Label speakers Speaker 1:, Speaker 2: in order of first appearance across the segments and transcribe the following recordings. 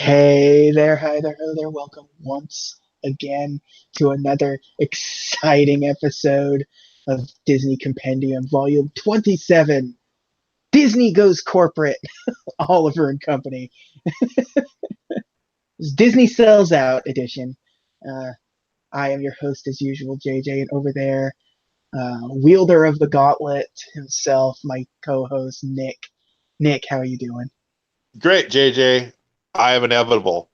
Speaker 1: Hey there, hi there, hello there. Welcome once again to another exciting episode of Disney Compendium, Volume 27. Disney Goes Corporate, Oliver and Company. It's Disney Sells Out edition. Uh, I am your host as usual, JJ, and over there, wielder of the gauntlet himself, my co-host, Nick. Nick, how are you doing?
Speaker 2: Great, JJ. I am inevitable,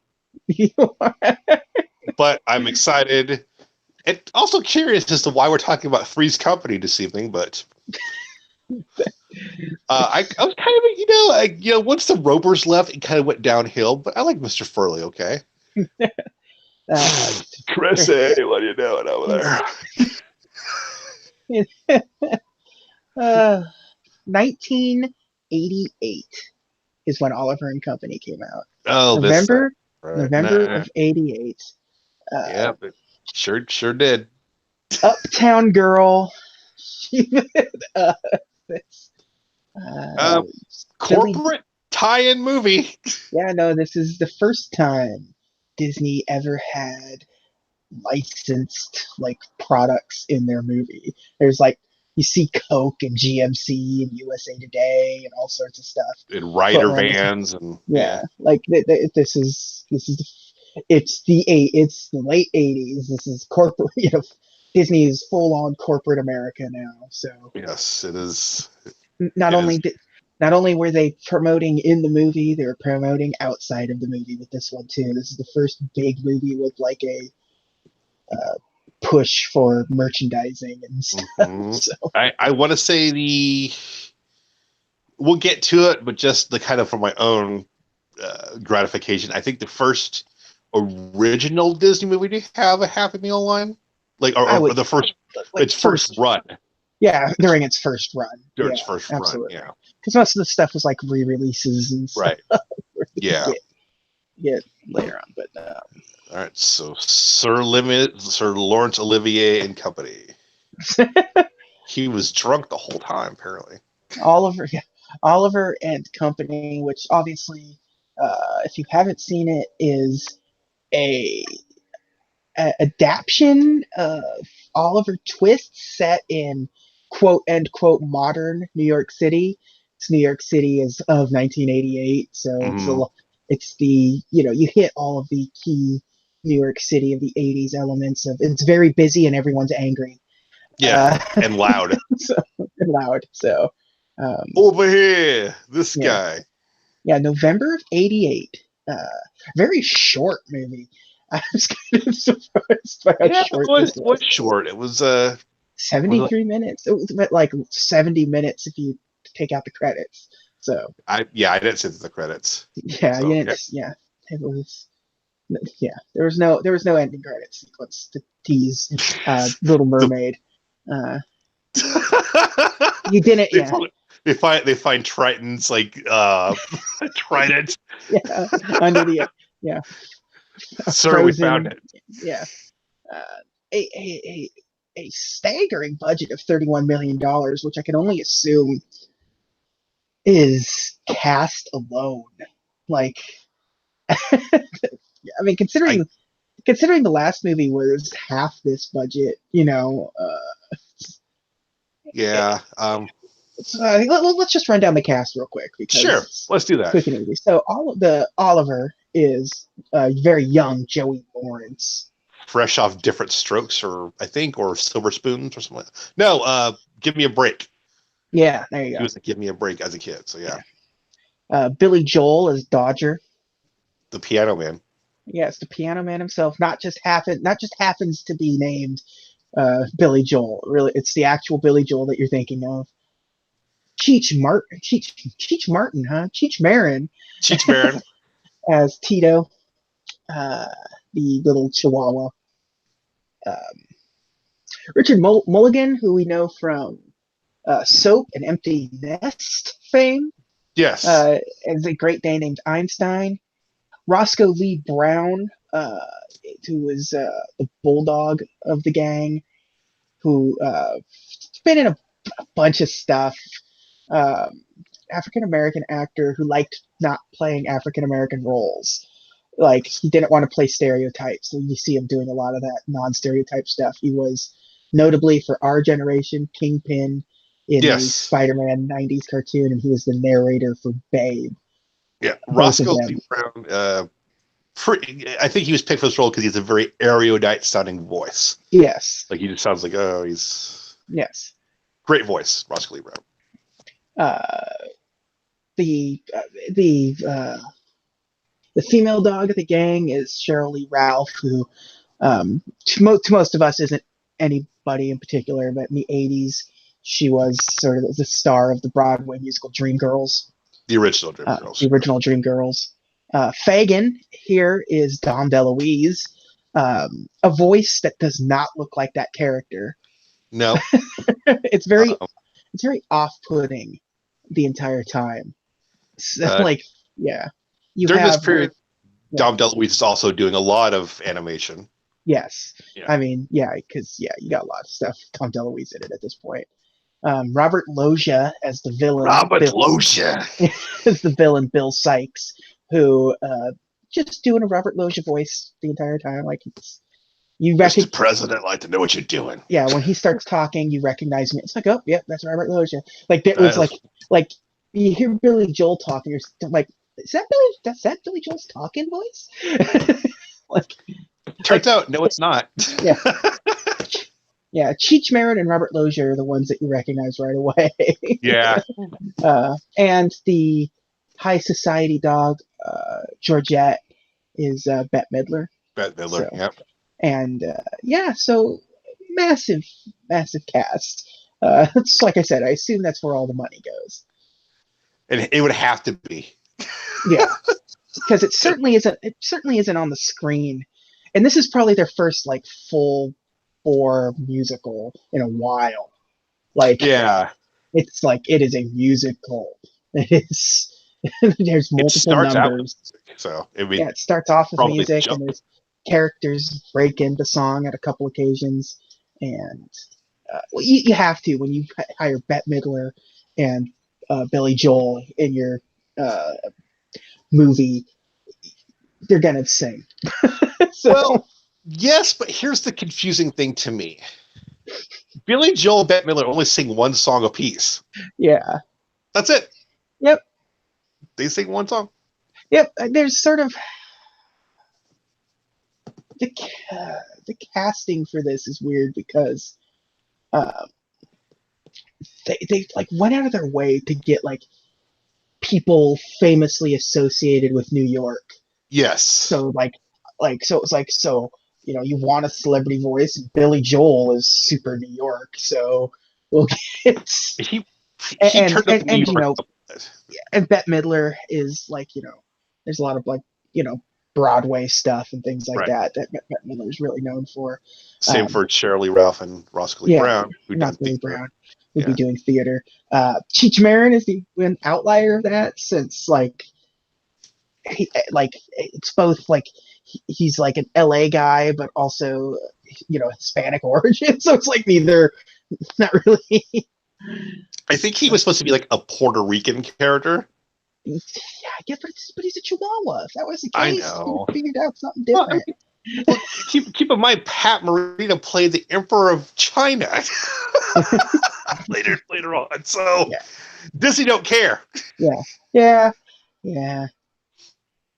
Speaker 1: You are-
Speaker 2: but I'm excited and also curious as to why we're talking about Three's Company this evening. But I was kind of, once the Ropers left, it kind of went downhill. But I like Mr. Furley. Okay,
Speaker 1: uh,
Speaker 2: Chrissy, what are you doing over
Speaker 1: Uh, 1988 is when Oliver and Company came out.
Speaker 2: Oh, this
Speaker 1: November,
Speaker 2: right?
Speaker 1: November
Speaker 2: Nah,
Speaker 1: of '88.
Speaker 2: yeah,
Speaker 1: Uh,
Speaker 2: but sure did.
Speaker 1: Uptown Girl. uh, this, uh,
Speaker 2: Um,
Speaker 1: Billy.
Speaker 2: Corporate tie-in movie.
Speaker 1: Yeah, no, this is the first time Disney ever had licensed like products in their movie. There's like you see Coke and GMC and USA Today and all sorts of stuff.
Speaker 2: In
Speaker 1: But
Speaker 2: rider
Speaker 1: like,
Speaker 2: vans and
Speaker 1: yeah, like it's the late '80s. This is corporate. Disney is full on corporate America now. So
Speaker 2: yes, it is.
Speaker 1: not
Speaker 2: It is.
Speaker 1: only did not only were they promoting in the movie, they were promoting outside of the movie with this one too. This is the first big movie with like a uh, push for merchandising and stuff.
Speaker 2: Mhm.
Speaker 1: So
Speaker 2: I want to say we'll get to it, but just the kind of for my own gratification, I think the first original Disney movie to have a Happy Meal line, like
Speaker 1: I
Speaker 2: or
Speaker 1: would
Speaker 2: the first
Speaker 1: like
Speaker 2: its first
Speaker 1: first,
Speaker 2: run,
Speaker 1: yeah, during its first run,
Speaker 2: during
Speaker 1: yeah,
Speaker 2: its first run,
Speaker 1: absolutely.
Speaker 2: yeah,
Speaker 1: Because most of the stuff was like re-releases and stuff
Speaker 2: right,
Speaker 1: where they
Speaker 2: yeah.
Speaker 1: get later on. But
Speaker 2: All right, so Sir Laurence Olivier and Company. He was drunk the whole time, apparently.
Speaker 1: Oliver, yeah, Oliver and Company, which obviously, if you haven't seen it, is a adaptation of Oliver Twist set in quote end quote modern New York City. It's New York City is of 1988, so
Speaker 2: Mm,
Speaker 1: it's the you hit all of the key New York City of the 80s elements of it's very busy and everyone's angry,
Speaker 2: yeah,
Speaker 1: uh,
Speaker 2: and loud.
Speaker 1: so and loud. So um,
Speaker 2: Over here, this
Speaker 1: yeah,
Speaker 2: guy.
Speaker 1: yeah, November of '88. Very short movie. I was kind of surprised by how
Speaker 2: Yeah,
Speaker 1: short this
Speaker 2: it was
Speaker 1: was.
Speaker 2: short. It was
Speaker 1: 73 minutes. It was like 70 minutes if you take out the credits. So
Speaker 2: I didn't see the credits.
Speaker 1: yeah,
Speaker 2: So yeah.
Speaker 1: yeah, it was yeah. There was no ending credits sequence to tease Little
Speaker 2: the
Speaker 1: Mermaid. Uh, you didn't,
Speaker 2: they
Speaker 1: yeah,
Speaker 2: probably they find Triton's like Trident.
Speaker 1: yeah, under the yeah, a
Speaker 2: Sir, we found
Speaker 1: frozen,
Speaker 2: it.
Speaker 1: yeah, uh, a staggering budget of $31 million, which I can only assume is cast alone. Like, I mean,
Speaker 2: I
Speaker 1: considering the last movie was half this budget,
Speaker 2: yeah.
Speaker 1: let's just run down the cast real quick because
Speaker 2: Sure.
Speaker 1: it's
Speaker 2: Let's do that.
Speaker 1: quick and easy. So all of the Oliver is very young Joey Lawrence.
Speaker 2: Fresh off different strokes, or I think, or silver spoons, or something. No, give me a break.
Speaker 1: Yeah, there you
Speaker 2: He
Speaker 1: go.
Speaker 2: was like, give me a break as a kid. So yeah,
Speaker 1: Yeah. Billy Joel as Dodger.
Speaker 2: the Piano Man.
Speaker 1: Yes, the Piano Man himself. Not just happens to be named Billy Joel. Really, it's the actual Billy Joel that you're thinking of. Cheech Martin, huh? Cheech Marin
Speaker 2: Cheech Marin.
Speaker 1: as Tito, uh, the little Chihuahua. Um, Richard Mulligan, who we know from Soap and Empty Nest fame,
Speaker 2: Yes.
Speaker 1: uh, as a Great Day named Einstein. Roscoe Lee Brown, who was the bulldog of the gang, who been in a bunch of stuff. Um, African American actor who liked not playing African American roles. Like, he didn't want to play stereotypes. So you see him doing a lot of that non-stereotype stuff. He was notably for our generation Kingpin in the
Speaker 2: Yes.
Speaker 1: Spider-Man '90s cartoon, and he was the narrator for Babe.
Speaker 2: Yeah.
Speaker 1: Both of
Speaker 2: Roscoe
Speaker 1: them.
Speaker 2: Lee Brown. I think he was picked for this role because he has a very erudite sounding voice.
Speaker 1: Yes.
Speaker 2: Like he just sounds like, oh, he's
Speaker 1: Yes.
Speaker 2: great voice, Roscoe Lee Brown.
Speaker 1: Uh, the uh, the uh, the female dog of the gang is Cheryl Lee Ralph, who to most of us isn't anybody in particular, but in the '80s she was sort of the star of the Broadway musical Dreamgirls,
Speaker 2: The original Dreamgirls.
Speaker 1: the original Dreamgirls. Fagin here is Dom DeLuise, a voice that does not look like that character.
Speaker 2: No.
Speaker 1: it's very
Speaker 2: Um,
Speaker 1: it's very off-putting the entire time. So,
Speaker 2: uh,
Speaker 1: yeah, you
Speaker 2: during this
Speaker 1: have
Speaker 2: period,
Speaker 1: yeah,
Speaker 2: Dom DeLuise is also doing a lot of animation.
Speaker 1: yes,
Speaker 2: Yeah.
Speaker 1: I mean, yeah, because you got a lot of stuff. Tom DeLuise in it at this point. Robert Loggia as the villain.
Speaker 2: Robert Loggia.
Speaker 1: As the villain Bill Sykes, who just doing a Robert Loggia voice the entire time. Like you
Speaker 2: Mr.
Speaker 1: recognize,
Speaker 2: President, I'd like to know what you're doing.
Speaker 1: yeah, when he starts talking, you recognize me. It's like, oh, yeah, that's Robert Loggia. Like that was
Speaker 2: That is,
Speaker 1: like you hear Billy Joel talking, you're like, is that Billy? That's that Billy Joel's talking voice? like,
Speaker 2: turns out, no, it's not.
Speaker 1: yeah. Yeah, Cheech Marin and Robert Loggia are the ones that you recognize right away.
Speaker 2: Yeah.
Speaker 1: And the high society dog, Georgette, is Bette Midler.
Speaker 2: Bette Midler.
Speaker 1: So,
Speaker 2: Yep.
Speaker 1: and yeah, so massive, massive cast. It's like I said, I assume that's where all the money goes.
Speaker 2: And it would have to be.
Speaker 1: Yeah, because it certainly isn't. It certainly isn't on the screen. And this is probably their first like full bore musical in a while. Like,
Speaker 2: Yeah.
Speaker 1: it's like it is a musical. It is. There's
Speaker 2: It
Speaker 1: multiple
Speaker 2: starts out with
Speaker 1: numbers.
Speaker 2: music, so it would
Speaker 1: Yeah, it starts off with
Speaker 2: probably
Speaker 1: music,
Speaker 2: jump.
Speaker 1: and there's characters break into song at a couple occasions, and well, you have to when you hire Bette Midler and Billy Joel in your uh, movie, they're gonna sing. So,
Speaker 2: Well, yes, but here's the confusing thing to me. Billy Joel and Bette Midler only sing one song apiece.
Speaker 1: yeah,
Speaker 2: That's it.
Speaker 1: yep,
Speaker 2: They sing one song.
Speaker 1: yep. There's sort of the the casting for this is weird because uh, they like went out of their way to get like people famously associated with New York.
Speaker 2: Yes.
Speaker 1: So so it's like so you want a celebrity voice. Billy Joel is super New York, so we'll get
Speaker 2: He
Speaker 1: and
Speaker 2: turned up New
Speaker 1: and
Speaker 2: York.
Speaker 1: and Bette Midler is like there's a lot of like Broadway stuff and things like
Speaker 2: Right.
Speaker 1: that Bette Midler is really known for.
Speaker 2: Same for Cheryl Lee Ralph and Roscoe Lee
Speaker 1: Yeah,
Speaker 2: Brown, who done
Speaker 1: Roscoe Lee
Speaker 2: theater.
Speaker 1: Brown would be
Speaker 2: Yeah.
Speaker 1: doing theater. Cheech Marin is an outlier of that since it's both like he's like an LA guy, but also Hispanic origin. So it's like neither, not really.
Speaker 2: I think he was supposed to be like a Puerto Rican character.
Speaker 1: Yeah, I guess, but he's a Chihuahua. If that was the
Speaker 2: I
Speaker 1: case,
Speaker 2: know.
Speaker 1: we figured out something
Speaker 2: Well,
Speaker 1: different.
Speaker 2: Well, keep in mind, Pat Morita played the Emperor of China later on. So
Speaker 1: Yeah.
Speaker 2: Disney don't care.
Speaker 1: Yeah.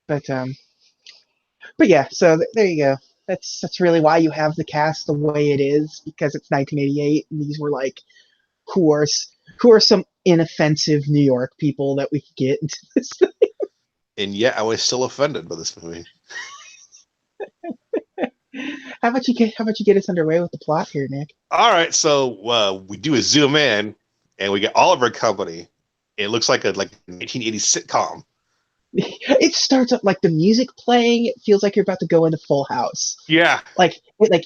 Speaker 1: But yeah. So there you go. That's really why you have the cast the way it is, because it's 1988, and these were like who are some inoffensive New York people that we could get into this.
Speaker 2: And yet I was still offended by this movie.
Speaker 1: How about you get us underway with the plot here, Nick?
Speaker 2: All right, so we do a zoom in, and we get Oliver Company. It looks like a 1980s sitcom.
Speaker 1: It starts up like the music playing. It feels like you're about to go into Full House.
Speaker 2: Yeah.
Speaker 1: Like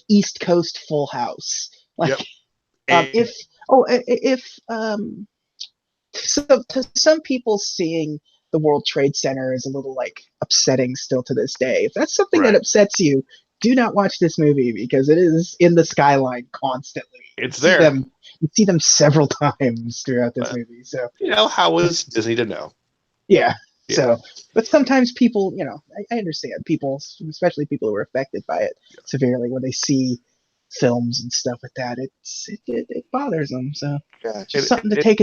Speaker 1: East Coast Full House. Like
Speaker 2: Yep.
Speaker 1: if so to some people, seeing the World Trade Center is a little like upsetting still to this day. If that's something that upsets you, do not watch this movie, because it is in the skyline constantly.
Speaker 2: It's there.
Speaker 1: You see them several times throughout this movie. So
Speaker 2: how was Disney to know?
Speaker 1: yeah.
Speaker 2: Yeah.
Speaker 1: So, but sometimes people, I understand people, especially people who are affected by it severely, when they see films and stuff like that, it bothers them. So,
Speaker 2: Yeah.
Speaker 1: just something to take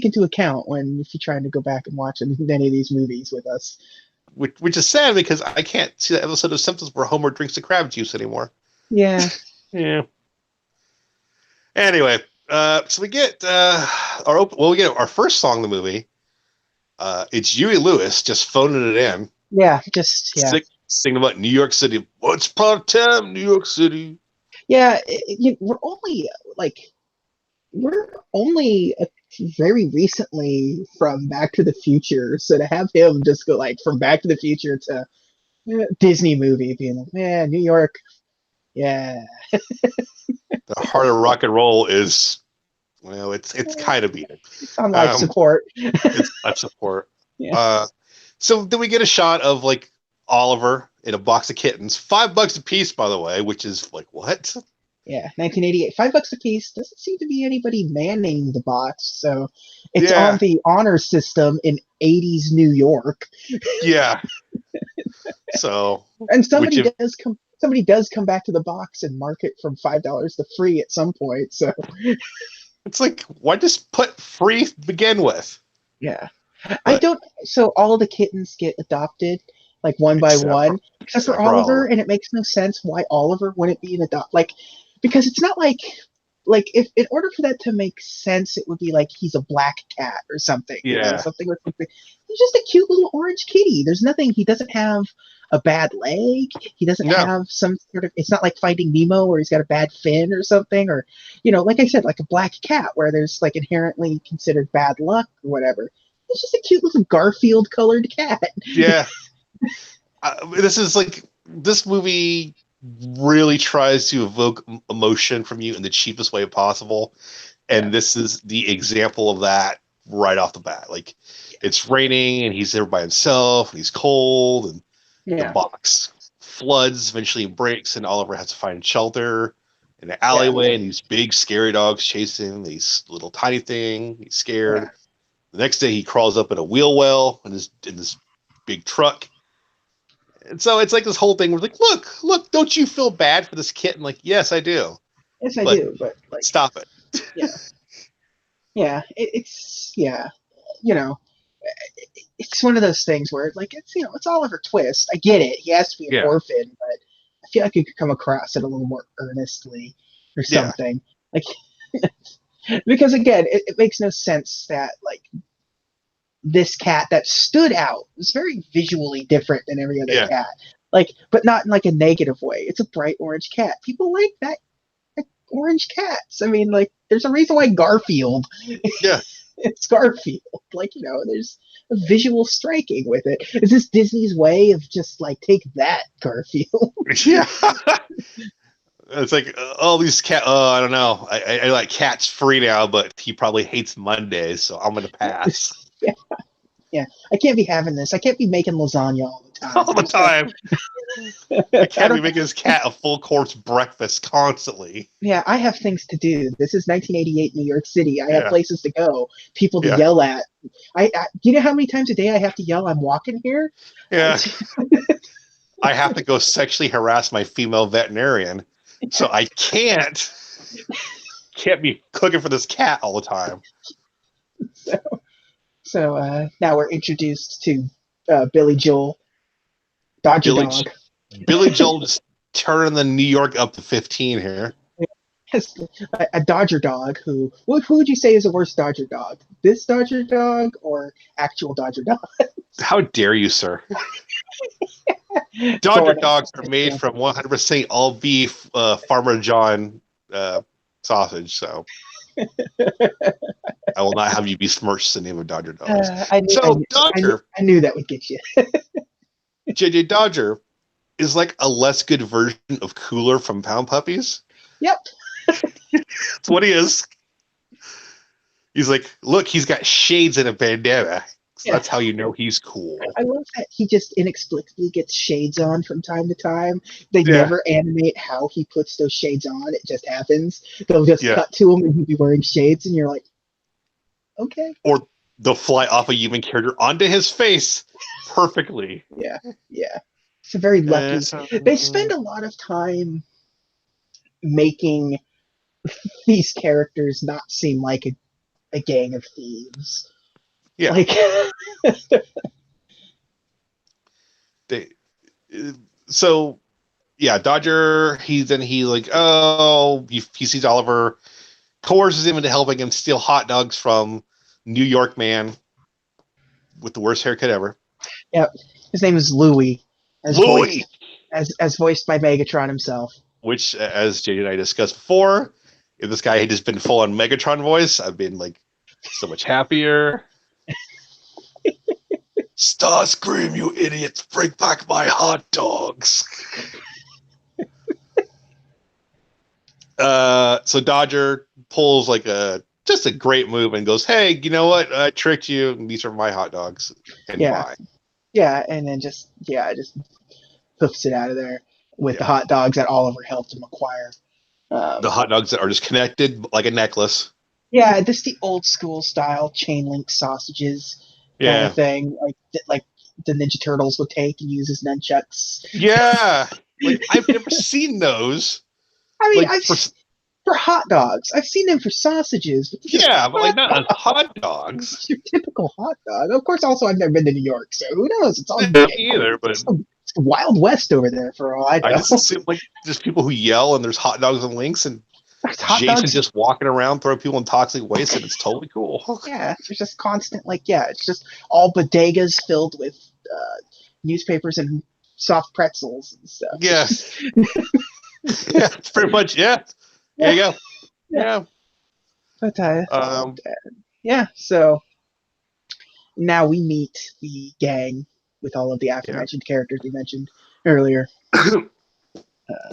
Speaker 1: into account when if you're trying to go back and watch any of these movies with us.
Speaker 2: Which is sad because I can't see that episode of Simpsons where Homer drinks the crab juice anymore.
Speaker 1: Yeah.
Speaker 2: Yeah. Anyway, so we get we get our first song in the movie. It's Huey Lewis just phoning it in.
Speaker 1: Yeah.
Speaker 2: Singing about New York City. Once upon a time, New York City.
Speaker 1: Yeah. We're only very recently from Back to the Future, so to have him just go like from Back to the Future to Disney movie, being like, man, New York, yeah,
Speaker 2: The heart of rock and roll is, it's kind of beating.
Speaker 1: it's on life
Speaker 2: Um,
Speaker 1: support.
Speaker 2: it's life support.
Speaker 1: Yeah,
Speaker 2: Uh, so then we get a shot of like Oliver in a box of kittens, $5 a piece, by the way, which is like what?
Speaker 1: yeah, 1988, $5 a piece. Doesn't seem to be anybody manning the box, so it's on
Speaker 2: Yeah,
Speaker 1: the honor system in 80s New York,
Speaker 2: yeah. So,
Speaker 1: and
Speaker 2: which if
Speaker 1: Somebody does come back to the box and mark it from $5 to free at some point. So
Speaker 2: it's like, why just put free to begin with?
Speaker 1: yeah. I
Speaker 2: But
Speaker 1: don't. So all the kittens get adopted, like one by one, except for
Speaker 2: except for
Speaker 1: Oliver,
Speaker 2: Oliver.
Speaker 1: and it makes no sense why Oliver wouldn't be an adopt. Like, because it's not like if in order for that to make sense, it would be like he's a black cat or something,
Speaker 2: Yeah,
Speaker 1: something with something. He's just a cute little orange kitty. There's nothing. He doesn't have a bad leg. He doesn't
Speaker 2: no,
Speaker 1: have some sort of. It's not like Finding Nemo where he's got a bad fin or something, or like I said, like a black cat where there's like inherently considered bad luck or whatever. It's just a cute little Garfield colored cat.
Speaker 2: yeah. This movie really tries to evoke emotion from you in the cheapest way possible,
Speaker 1: Yeah.
Speaker 2: and this is the example of that right off the bat. Like, it's raining and he's there by himself and he's cold and the
Speaker 1: Yeah.
Speaker 2: box floods, eventually breaks, and Oliver has to find shelter in the
Speaker 1: Yeah.
Speaker 2: alleyway, and these big scary dogs chase him. These little tiny thing, he's
Speaker 1: Yeah.
Speaker 2: scared. The next day he crawls up in a wheel well in this big truck. And so it's like this whole thing where like, look, don't you feel bad for this kitten? Like, yes, I do.
Speaker 1: Yes, I
Speaker 2: But
Speaker 1: do. But like,
Speaker 2: stop it.
Speaker 1: yeah, yeah, it's yeah, you know, it's one of those things where like it's Oliver Twist. I get it. He has to be an
Speaker 2: Yeah.
Speaker 1: orphan, but I feel like you could come across it a little more earnestly or
Speaker 2: Yeah.
Speaker 1: something. Like because again, it makes no sense that like this cat that stood out was very visually different than every other
Speaker 2: Yeah.
Speaker 1: cat. Like, but not in like a negative way. It's a bright orange cat. People like that like orange cats. I mean, like, there's a reason why Garfield.
Speaker 2: Yeah.
Speaker 1: It's Garfield. Like, there's a visual striking with it. Is this Disney's way of just like take that Garfield?
Speaker 2: Yeah. It's like all these cat. Oh, I don't know. I like Cat's free now, but he probably hates Mondays, so I'm gonna pass
Speaker 1: Yeah, yeah. I can't be having this. I can't be making lasagna all the time.
Speaker 2: all the time. I
Speaker 1: I
Speaker 2: can't be
Speaker 1: don't.
Speaker 2: making this cat a full course breakfast constantly.
Speaker 1: Yeah, I have things to do. This is 1988 New York City. I have
Speaker 2: Yeah.
Speaker 1: places to go, people to
Speaker 2: Yeah.
Speaker 1: yell at. Do you know how many times a day I have to yell? I'm walking here.
Speaker 2: Yeah. I have to go sexually harass my female veterinarian, so I can't be cooking for this cat all the time.
Speaker 1: So now we're introduced to Billy Joel, Dodger
Speaker 2: Billy
Speaker 1: Dog.
Speaker 2: Billy Joel just turning the New York up to 15 here.
Speaker 1: Yes, a Dodger dog who would you say is a worse Dodger dog? This Dodger dog or actual Dodger dog?
Speaker 2: How dare you, sir? Dodger dogs are made from 100% all beef Farmer John sausage, so I will not have you besmirch the name of Dodger dogs.
Speaker 1: I knew that would get you.
Speaker 2: JJ Dodger is like a less good version of Cooler from Pound Puppies.
Speaker 1: Yep.
Speaker 2: That's what he is. He's like, look, he's got shades and a bandana. So that's how you know he's cool.
Speaker 1: I love that he just inexplicably gets shades on from time to time. They never animate how he puts those shades on. It just happens. They'll just cut to him and he'll be wearing shades, and you're like, okay.
Speaker 2: Or they'll fly off a human character onto his face perfectly.
Speaker 1: Yeah, yeah. It's a very lucky.
Speaker 2: So,
Speaker 1: They spend a lot of time making these characters not seem like a gang of thieves.
Speaker 2: yeah,
Speaker 1: Like,
Speaker 2: they. So yeah, Dodger. He like, oh, he sees Oliver, coerces him into helping him steal hot dogs from New York man with the worst haircut ever.
Speaker 1: yeah, his name is Louis, as
Speaker 2: Louis,
Speaker 1: voiced by Megatron himself.
Speaker 2: which, as JJ and I discussed before, if this guy had just been full on Megatron voice, I've been like so much happier. Starscream, you idiots! Bring back my hot dogs. So Dodger pulls like just a great move and goes, "Hey, you know what? I tricked you. These are my hot dogs." And
Speaker 1: Yeah,
Speaker 2: bye.
Speaker 1: yeah, and then just hoofs it out of there with the hot dogs that Oliver helped him acquire.
Speaker 2: The hot dogs that are just connected like a necklace.
Speaker 1: Yeah, just the old school style chain link sausages kind
Speaker 2: Yeah.
Speaker 1: of thing, like the Ninja Turtles would take and use as nunchucks.
Speaker 2: Yeah. Like I've never seen those.
Speaker 1: I mean,
Speaker 2: Like
Speaker 1: for hot dogs, I've seen them for sausages. But
Speaker 2: yeah, but like not as hot dogs.
Speaker 1: It's your typical hot dog. Of course, also I've never been to New York, so who knows? It's all
Speaker 2: Me either, but
Speaker 1: it's Wild West over there for all I know.
Speaker 2: I just assume like just people who yell and there's hot dogs and links and
Speaker 1: hot
Speaker 2: Jason
Speaker 1: dogs,
Speaker 2: just walking around throwing people in toxic waste and it's totally cool.
Speaker 1: yeah, it's just constant it's just all bodegas filled with newspapers and soft pretzels and stuff.
Speaker 2: Yeah. Yeah, it's pretty much There you go. Yeah.
Speaker 1: But yeah, so now we meet the gang with all of the aforementioned characters we mentioned earlier.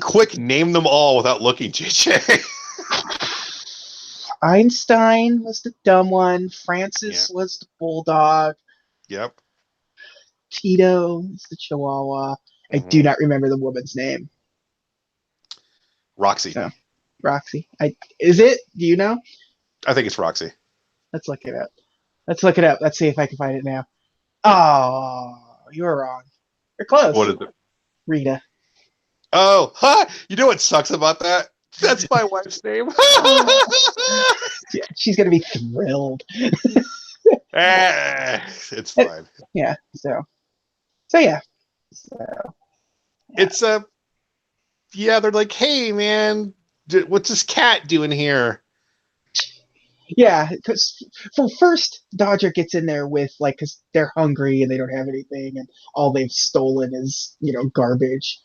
Speaker 2: Quick, name them all without looking, JJ.
Speaker 1: Einstein was the dumb one. Francis was the bulldog.
Speaker 2: Yep.
Speaker 1: Tito is the chihuahua. I do not remember the woman's name.
Speaker 2: Roxy.
Speaker 1: Oh, Roxy. Is it? Do you know?
Speaker 2: I think it's Roxy.
Speaker 1: Let's look it up. Let's see if I can find it now. Oh, you were wrong. You're close.
Speaker 2: What is it?
Speaker 1: Rita.
Speaker 2: Oh, you know what sucks about that? That's my wife's name.
Speaker 1: Yeah, she's gonna be thrilled.
Speaker 2: It's fine.
Speaker 1: Yeah. So yeah.
Speaker 2: It's they're like, hey man, what's this cat doing here?
Speaker 1: Yeah, because first Dodger gets in there with because they're hungry and they don't have anything, and all they've stolen is garbage.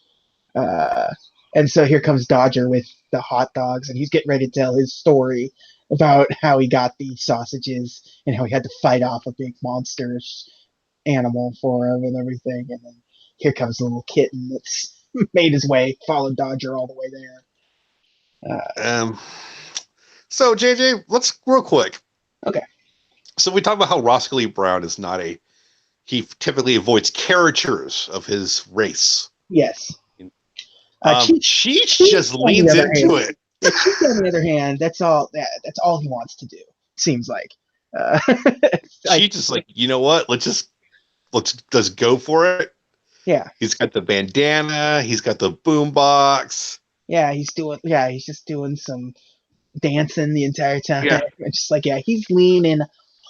Speaker 1: And so here comes Dodger with the hot dogs, and he's getting ready to tell his story about how he got the sausages and how he had to fight off a big monster animal for him and everything. And then here comes the little kitten that's made his way, followed Dodger all the way there.
Speaker 2: So JJ, let's real quick.
Speaker 1: Okay.
Speaker 2: So we talk about how Roscoe Lee Brown is not he typically avoids caricatures of his race.
Speaker 1: Yes.
Speaker 2: Cheech just leans into it.
Speaker 1: Yeah, Cheech, on the other hand, that's all he wants to do. Seems like.
Speaker 2: Cheech is like, you know what? Let's go for it.
Speaker 1: Yeah.
Speaker 2: He's got the bandana. He's got the boombox.
Speaker 1: Yeah, he's just doing some dancing the entire time.
Speaker 2: Yeah.
Speaker 1: It's just he's leaning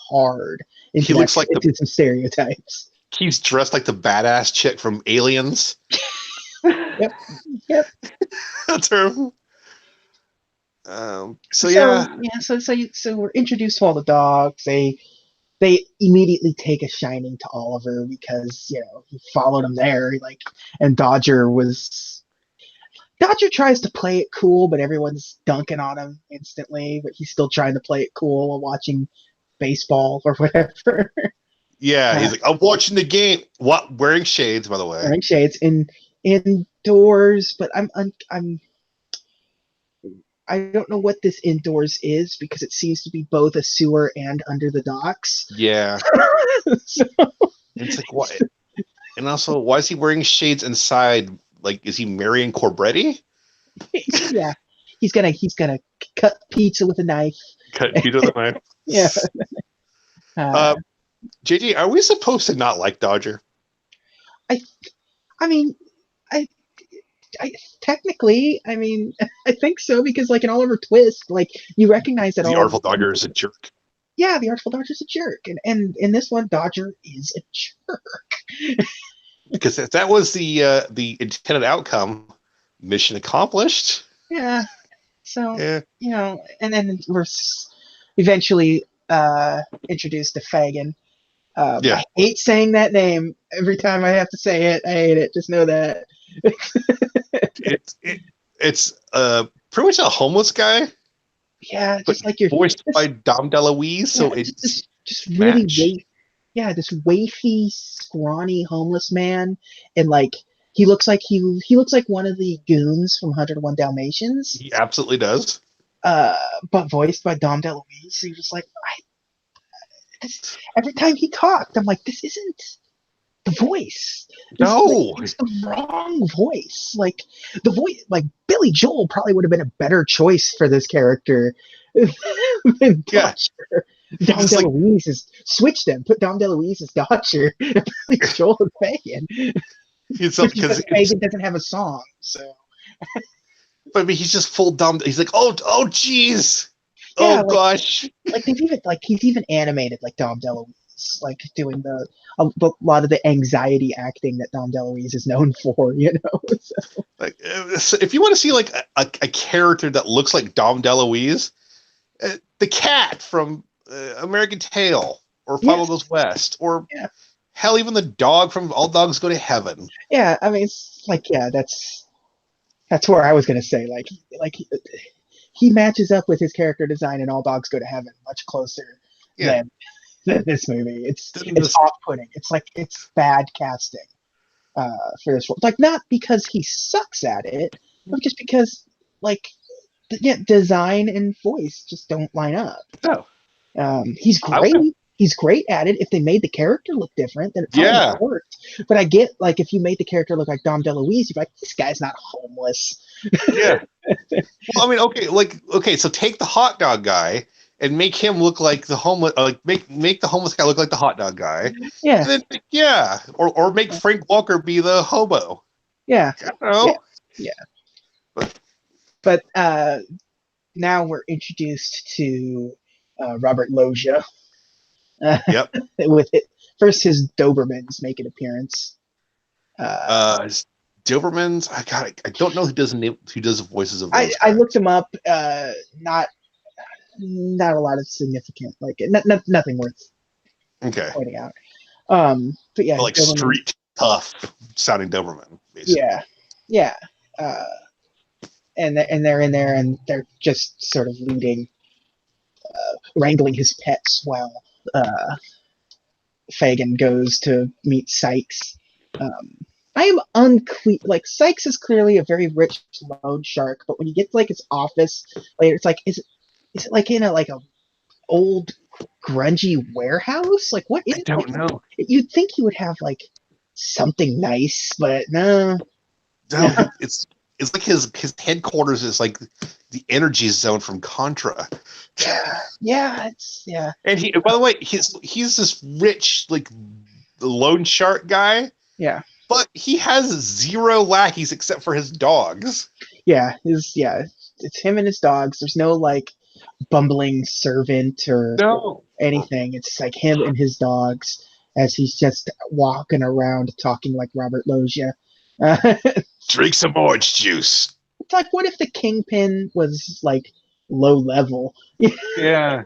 Speaker 1: hard into some stereotypes.
Speaker 2: He's dressed like the badass chick from Aliens.
Speaker 1: Yep.
Speaker 2: That's her. So
Speaker 1: we're introduced to all the dogs. They immediately take a shining to Oliver because he followed him there. And Dodger tries to play it cool, but everyone's dunking on him instantly. But he's still trying to play it cool while watching baseball or whatever.
Speaker 2: Yeah, he's like, I'm watching the game. What? Wearing shades, by the way.
Speaker 1: Wearing shades indoors, but I don't know what this indoors is because it seems to be both a sewer and under the docks.
Speaker 2: Yeah. It's like, what? And also, why is he wearing shades inside? Like, is he marrying Corbretti?
Speaker 1: Yeah. He's gonna cut pizza with a knife.
Speaker 2: Cut pizza with a knife.
Speaker 1: Yeah. Uh,
Speaker 2: JJ, are we supposed to not like Dodger?
Speaker 1: I I mean, I I technically, I think so because like in Oliver Twist, like you recognize that
Speaker 2: The
Speaker 1: all of
Speaker 2: Artful Dodger is a jerk.
Speaker 1: yeah, the Artful Dodger's a jerk, and in this one, Dodger is a jerk.
Speaker 2: Because if that was the intended outcome, mission accomplished.
Speaker 1: Yeah, so
Speaker 2: Yeah.
Speaker 1: and then we're eventually introduced to Fagin.
Speaker 2: Yeah.
Speaker 1: I hate saying that name every time I have to say it. I hate it. Just know that.
Speaker 2: It's pretty much a homeless guy,
Speaker 1: Yeah,
Speaker 2: but
Speaker 1: just like your
Speaker 2: voiced by
Speaker 1: just
Speaker 2: Dom DeLuise,
Speaker 1: yeah,
Speaker 2: so it's
Speaker 1: just really
Speaker 2: match.
Speaker 1: yeah, this wafy, scrawny homeless man, and like he looks like one of the goons from 101 Dalmatians,
Speaker 2: He absolutely does.
Speaker 1: uh, but voiced by Dom DeLuise. So you're just like, this, every time he talked, I'm like, this isn't the voice. This like
Speaker 2: No.
Speaker 1: it's the wrong voice. Like the voice, like Billy Joel probably would have been a better choice for this character than
Speaker 2: Yeah.
Speaker 1: Dodger. Dom
Speaker 2: Just like
Speaker 1: DeLuise is switch them. Put Dom DeLuise as Dodger. Billy Joel and Fagin,
Speaker 2: it's
Speaker 1: which
Speaker 2: because
Speaker 1: because
Speaker 2: it's.
Speaker 1: Fagin doesn't have a song. So
Speaker 2: But I mean, he's just full dumb. He's like, oh, jeez,
Speaker 1: yeah,
Speaker 2: oh gosh.
Speaker 1: like they've even like he's even animated like Dom DeLuise, like doing a lot of the anxiety acting that Dom DeLuise is known for. So,
Speaker 2: Like, so if you want to see like a character that looks like Dom DeLuise, the cat from American Tail, or Five
Speaker 1: yes,
Speaker 2: Goes West, or
Speaker 1: yeah,
Speaker 2: hell, even the dog from All Dogs Go to Heaven.
Speaker 1: yeah. I mean, it's like yeah, that's where I was gonna say like he matches up with his character design in All Dogs Go to Heaven much closer
Speaker 2: Yeah,
Speaker 1: than this movie. It's
Speaker 2: this,
Speaker 1: off putting. It's like it's bad casting for this role. Like not because he sucks at it, but just because like yeah, design and voice just don't line up.
Speaker 2: no,
Speaker 1: He's
Speaker 2: I,
Speaker 1: great. He's great at it. If they made the character look different, then it probably would
Speaker 2: yeah,
Speaker 1: have worked. But I get like if you made the character look like Dom DeLuise, you'd be like, this guy's not homeless.
Speaker 2: yeah. Well, I mean, okay, so take the hot dog guy and make him look like the homeless, like make the homeless guy look like the hot dog guy,
Speaker 1: Yeah,
Speaker 2: and then yeah, or make Frank Walker be the hobo.
Speaker 1: yeah,
Speaker 2: I don't
Speaker 1: yeah,
Speaker 2: know.
Speaker 1: yeah.
Speaker 2: But
Speaker 1: But now we're introduced to Robert Loggia uh,
Speaker 2: yep.
Speaker 1: with it. First, his Dobermans make an appearance.
Speaker 2: Dobermans. I don't know who does the voices of those
Speaker 1: I
Speaker 2: guys.
Speaker 1: looked him up. Not a lot of significant, like nothing worth
Speaker 2: Okay,
Speaker 1: pointing out. But yeah,
Speaker 2: but like
Speaker 1: Doberman.
Speaker 2: street tough sounding Doberman, basically.
Speaker 1: Yeah, yeah. Uh, and they're in there and they're just sort of wrangling his pets while Fagin goes to meet Sykes. I am unclear. Like Sykes is clearly a very rich loan shark, but when you get to like his office later, it's like is it like in a old grungy warehouse? Like what
Speaker 2: I
Speaker 1: is like?
Speaker 2: don't know.
Speaker 1: You'd think he would have like something nice, but no.
Speaker 2: No, it's like his headquarters is like the energy zone from Contra.
Speaker 1: Yeah, it's yeah,
Speaker 2: And he, by the way, he's this rich like loan shark guy,
Speaker 1: yeah,
Speaker 2: but he has zero lackeys except for his dogs.
Speaker 1: yeah. It's him and his dogs. There's no like bumbling servant or
Speaker 2: No,
Speaker 1: anything. It's like him and his dogs as he's just walking around talking like Robert Loggia.
Speaker 2: drink some orange juice.
Speaker 1: It's like what if the Kingpin was like low level?
Speaker 2: Yeah,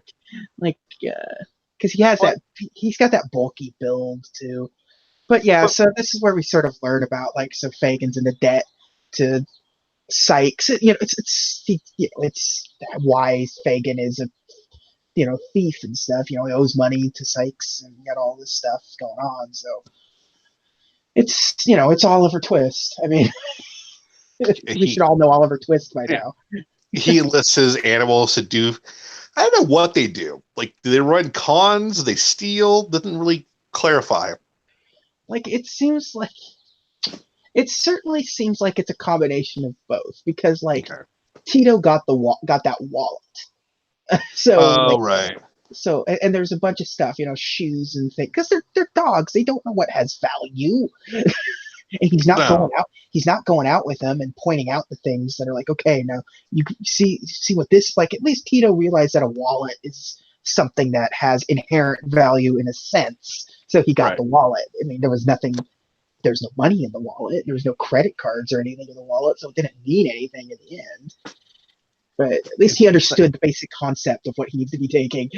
Speaker 1: Like because he has
Speaker 2: but,
Speaker 1: he's got that bulky build too. But yeah,
Speaker 2: but
Speaker 1: so this is where we sort of learn about like so Fagin's in the debt to Sykes. It's why Fagin is a thief and stuff. He owes money to Sykes and got all this stuff going on. So it's Oliver Twist. I mean, we should all know Oliver Twist by now.
Speaker 2: he enlists his animals to do. I don't know what they do. Like, do they run cons? Do they steal? Doesn't really clarify.
Speaker 1: Like it certainly seems like it's a combination of both because like
Speaker 2: Okay.
Speaker 1: Tito got that wallet. So
Speaker 2: Oh,
Speaker 1: like
Speaker 2: right.
Speaker 1: So and there's a bunch of stuff, shoes and things, because they're dogs. They don't know what has value. And he's not going
Speaker 2: No.
Speaker 1: out. He's not going out with them and pointing out the things that are like, okay, now you see what this like. At least Tito realized that a wallet is something that has inherent value in a sense. So he got
Speaker 2: Right.
Speaker 1: the wallet. I mean, there was nothing. There's no money in the wallet. There was no credit cards or anything in the wallet, so it didn't mean anything in the end. But at least he
Speaker 2: He's not,
Speaker 1: understood the basic concept of what he needs to be taking.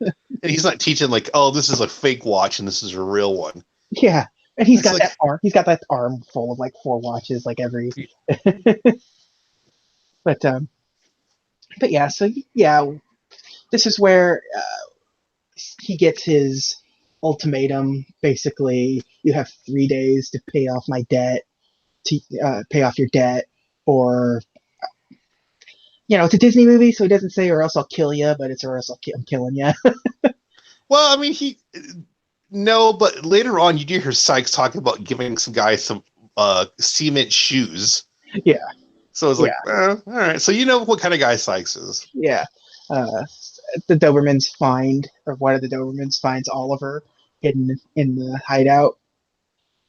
Speaker 2: and he's not teaching like, oh, this is a fake watch and this is a real one.
Speaker 1: Yeah, and he's
Speaker 2: It's
Speaker 1: got
Speaker 2: like,
Speaker 1: that arm. He's got that arm full of like 4 watches, like every. But but yeah, so yeah, this is where he gets his ultimatum. Basically, you have 3 days to pay off my debt, to pay off your debt, or it's a Disney movie, so he doesn't say "or else I'll kill you," but it's "or else I'm killing you."
Speaker 2: well, I mean, no, but later on, you do hear Sykes talking about giving some guy some cement shoes.
Speaker 1: Yeah,
Speaker 2: So it's
Speaker 1: yeah,
Speaker 2: like, all right. So you know what kind of guy Sykes is.
Speaker 1: yeah. Uh, the Dobermans find, or one of the Dobermans finds Oliver hidden in the hideout,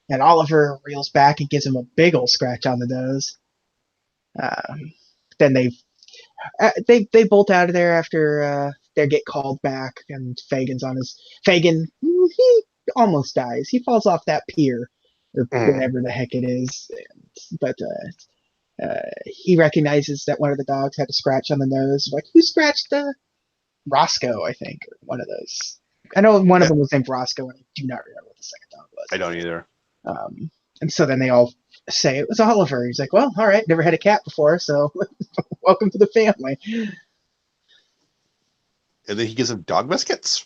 Speaker 1: and Oliver reels back and gives him a big old scratch on the nose. Then they bolt out of there after they get called back, and Fagin. He almost dies. He falls off that pier or
Speaker 2: Mm.
Speaker 1: whatever the heck it is, but he recognizes that one of the dogs had a scratch on the nose. Like, who scratched the Roscoe? I think, or one of those. I know one of
Speaker 2: Yeah,
Speaker 1: them was named Roscoe, and I do not remember what the second dog was.
Speaker 2: I don't either.
Speaker 1: And so then they all say it was Oliver. He's like, well, all right, never had a cat before, so welcome to the family.
Speaker 2: And then he gives him dog biscuits.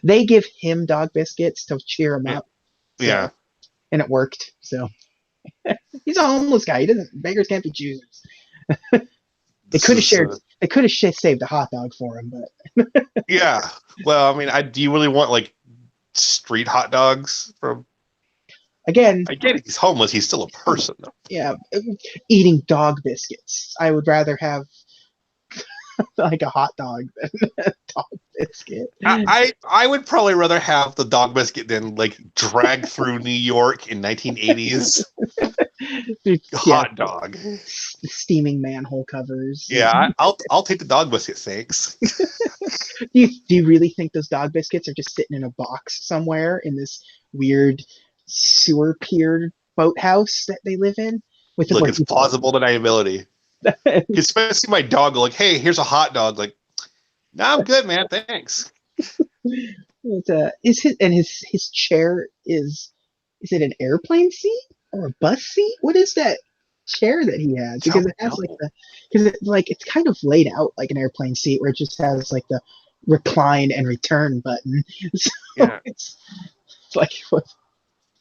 Speaker 1: They give him dog biscuits to cheer him
Speaker 2: Yeah.
Speaker 1: up. So,
Speaker 2: Yeah.
Speaker 1: and it worked. So he's a homeless guy. He doesn't. Beggars can't be choosers. They
Speaker 2: This
Speaker 1: could have
Speaker 2: is,
Speaker 1: shared. They could have saved a hot dog for him, but
Speaker 2: yeah. Well, I mean, do you really want like street hot dogs from?
Speaker 1: again,
Speaker 2: I get it. He's homeless. He's still a person, though.
Speaker 1: yeah, eating dog biscuits. I would rather have like a hot dog than a dog biscuit.
Speaker 2: I would probably rather have the dog biscuit than like drag through New York in 1980s
Speaker 1: Yeah,
Speaker 2: hot dog.
Speaker 1: steaming manhole covers.
Speaker 2: Yeah, I'll take the dog biscuit, thanks.
Speaker 1: Do you really think those dog biscuits are just sitting in a box somewhere in this weird sewer pier boathouse that they live in? With
Speaker 2: Look, it's plausible deniability.
Speaker 1: but,
Speaker 2: Especially my dog, like, hey, here's a hot dog. Like, no, I'm good, man. Thanks.
Speaker 1: his chair is it an airplane seat or a bus seat? What is that chair that he has? Because it has it's kind of laid out like an airplane seat where it just has like the recline and return button. So
Speaker 2: Yeah.
Speaker 1: it's like what.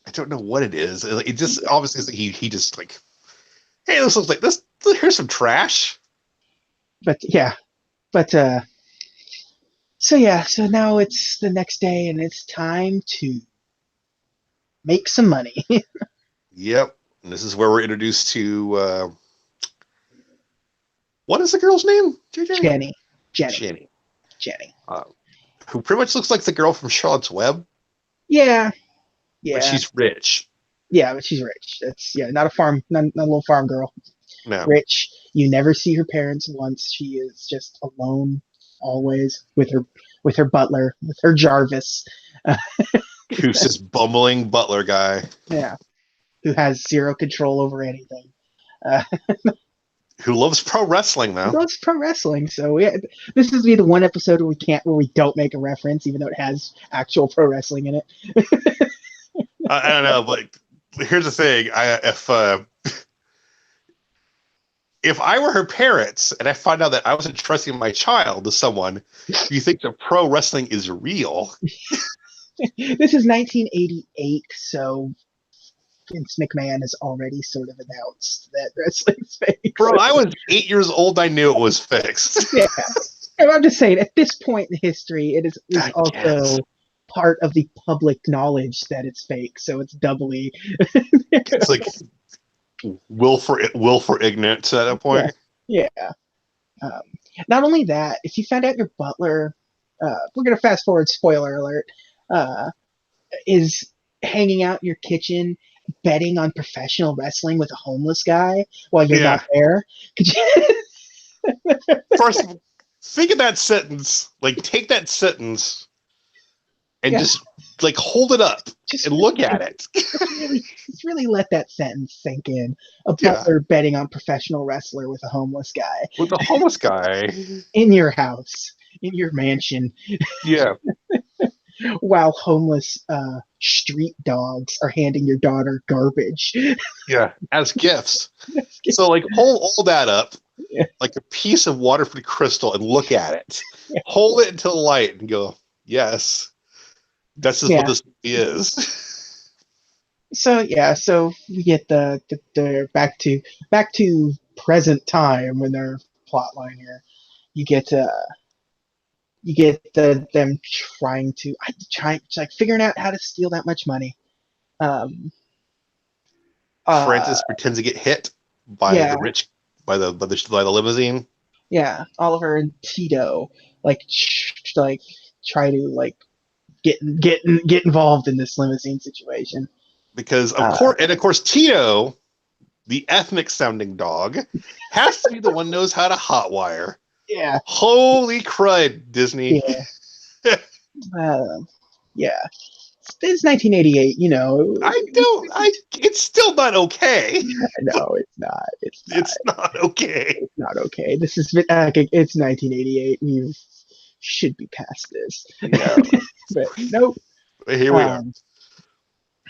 Speaker 2: I don't know what it is. It just obviously is that he just like, hey, this looks like this. Here's some trash.
Speaker 1: But yeah, but so now it's the next day and it's time to make some money.
Speaker 2: Yep. And this is where we're introduced to what is the girl's name? JJ?
Speaker 1: Jenny.
Speaker 2: Who pretty much looks like the girl from Charlotte's Web,
Speaker 1: Yeah,
Speaker 2: but she's rich.
Speaker 1: yeah, but she's rich. That's not not a little farm girl.
Speaker 2: No.
Speaker 1: Rich. You never see her parents once. She is just alone, always with her butler, with her Jarvis.
Speaker 2: Who's this bumbling butler guy?
Speaker 1: Yeah, who has zero control over anything. Uh,
Speaker 2: Who loves pro wrestling, though.
Speaker 1: loves pro wrestling. So this is the one episode where we don't make a reference, even though it has actual pro wrestling in it.
Speaker 2: I don't know, but here's the thing: if I were her parents and I find out that I was entrusting my child to someone, you think that pro wrestling is real?
Speaker 1: This is 1988, so Vince McMahon has already sort of announced that wrestling's fake.
Speaker 2: Bro, I was 8 years old. I knew it was fixed.
Speaker 1: Yeah, and I'm just saying, at this point in history, it is also part of the public knowledge that it's fake, so it's doubly.
Speaker 2: It's like will for ignorance at that point.
Speaker 1: Yeah. Not only that, if you found out your butler we're gonna fast forward. Spoiler alert. Uh, is hanging out in your kitchen, betting on professional wrestling with a homeless guy while you're not
Speaker 2: Yeah.
Speaker 1: there. Could you?
Speaker 2: First, think of that sentence. Like, take that sentence and
Speaker 1: Yeah,
Speaker 2: just like hold it up
Speaker 1: just
Speaker 2: and look at it.
Speaker 1: just really let that sentence sink in. A
Speaker 2: Yeah.
Speaker 1: butler betting on professional wrestler with a homeless guy
Speaker 2: With the homeless guy.
Speaker 1: in your house, in your mansion,
Speaker 2: Yeah.
Speaker 1: while homeless street dogs are handing your daughter garbage.
Speaker 2: Yeah. As gifts. So, like, hold all that up
Speaker 1: Yeah.
Speaker 2: like a piece of Waterford crystal and look at it. Hold it into the light and go, yes, this is what
Speaker 1: Yeah.
Speaker 2: this is.
Speaker 1: So yeah, so we get the back to present time when their plot line here. You get them trying to like figuring out how to steal that much money. Um, uh,
Speaker 2: Francis pretends to get hit by
Speaker 1: yeah,
Speaker 2: the rich, by the limousine.
Speaker 1: yeah. Oliver and Tito like like try to like get involved in this limousine situation.
Speaker 2: Because
Speaker 1: Uh,
Speaker 2: of course, Tito, the ethnic sounding dog, has to be the one who knows how to hotwire.
Speaker 1: yeah,
Speaker 2: Holy crud, Disney.
Speaker 1: yeah, uh, yeah. It's 1988. You know,
Speaker 2: It's still not okay.
Speaker 1: no, it's not. It's not.
Speaker 2: It's not okay.
Speaker 1: It's not okay. This is it's 1988. We should be past this,
Speaker 2: Yeah.
Speaker 1: but nope.
Speaker 2: Here we are.
Speaker 1: Um,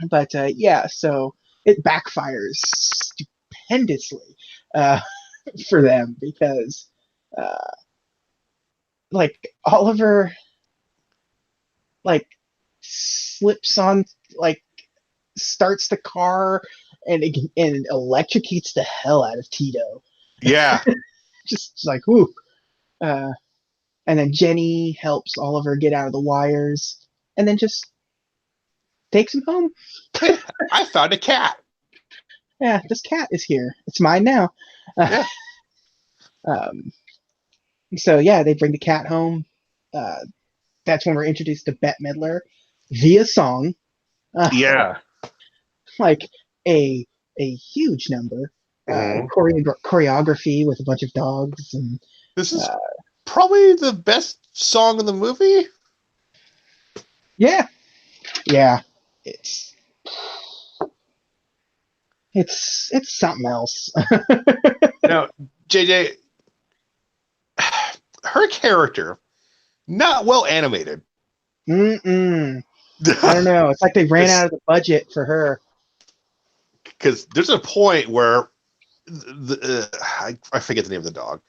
Speaker 1: but yeah, so it backfires stupendously uh, for them because uh, like Oliver like slips on like starts the car and electrocutes the hell out of Tito.
Speaker 2: Yeah.
Speaker 1: Just like whoo. Uh, and then Jenny helps Oliver get out of the wires, and then just takes him home.
Speaker 2: Hey, I found a cat.
Speaker 1: Yeah, this cat is here. It's mine now. Uh,
Speaker 2: Yeah.
Speaker 1: um, so yeah, they bring the cat home. Uh, that's when we're introduced to Bette Midler via song, uh,
Speaker 2: Yeah.
Speaker 1: like a a huge number.
Speaker 2: Mhm.
Speaker 1: Choreography with a bunch of dogs and
Speaker 2: This is
Speaker 1: uh,
Speaker 2: probably the best song in the movie.
Speaker 1: yeah, yeah, it's it's something else.
Speaker 2: Now, JJ, her character, not well animated.
Speaker 1: Mm-mm. I don't know. It's like they ran out of the budget for her.
Speaker 2: Because there's a point where I forget the name of the dog.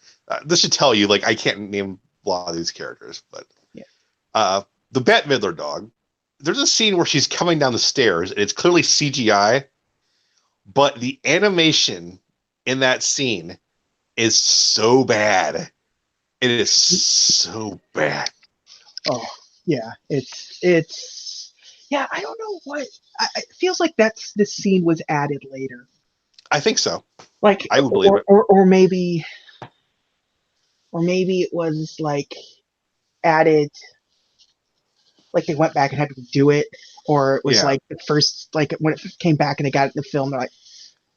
Speaker 2: This should tell you, like, I can't name a lot of these characters, but
Speaker 1: Yeah.
Speaker 2: the Bette Midler dog. There's a scene where she's coming down the stairs, and it's clearly CGI, but the animation in that scene is so bad. It is so bad.
Speaker 1: Oh, yeah. It's yeah. I don't know what. It feels like this scene was added later.
Speaker 2: I think so.
Speaker 1: Like,
Speaker 2: I would believe it.
Speaker 1: or maybe it was like added. Like they went back and had to do it, or it was
Speaker 2: Yeah.
Speaker 1: like the first like when it came back and they got it in the film. They're like,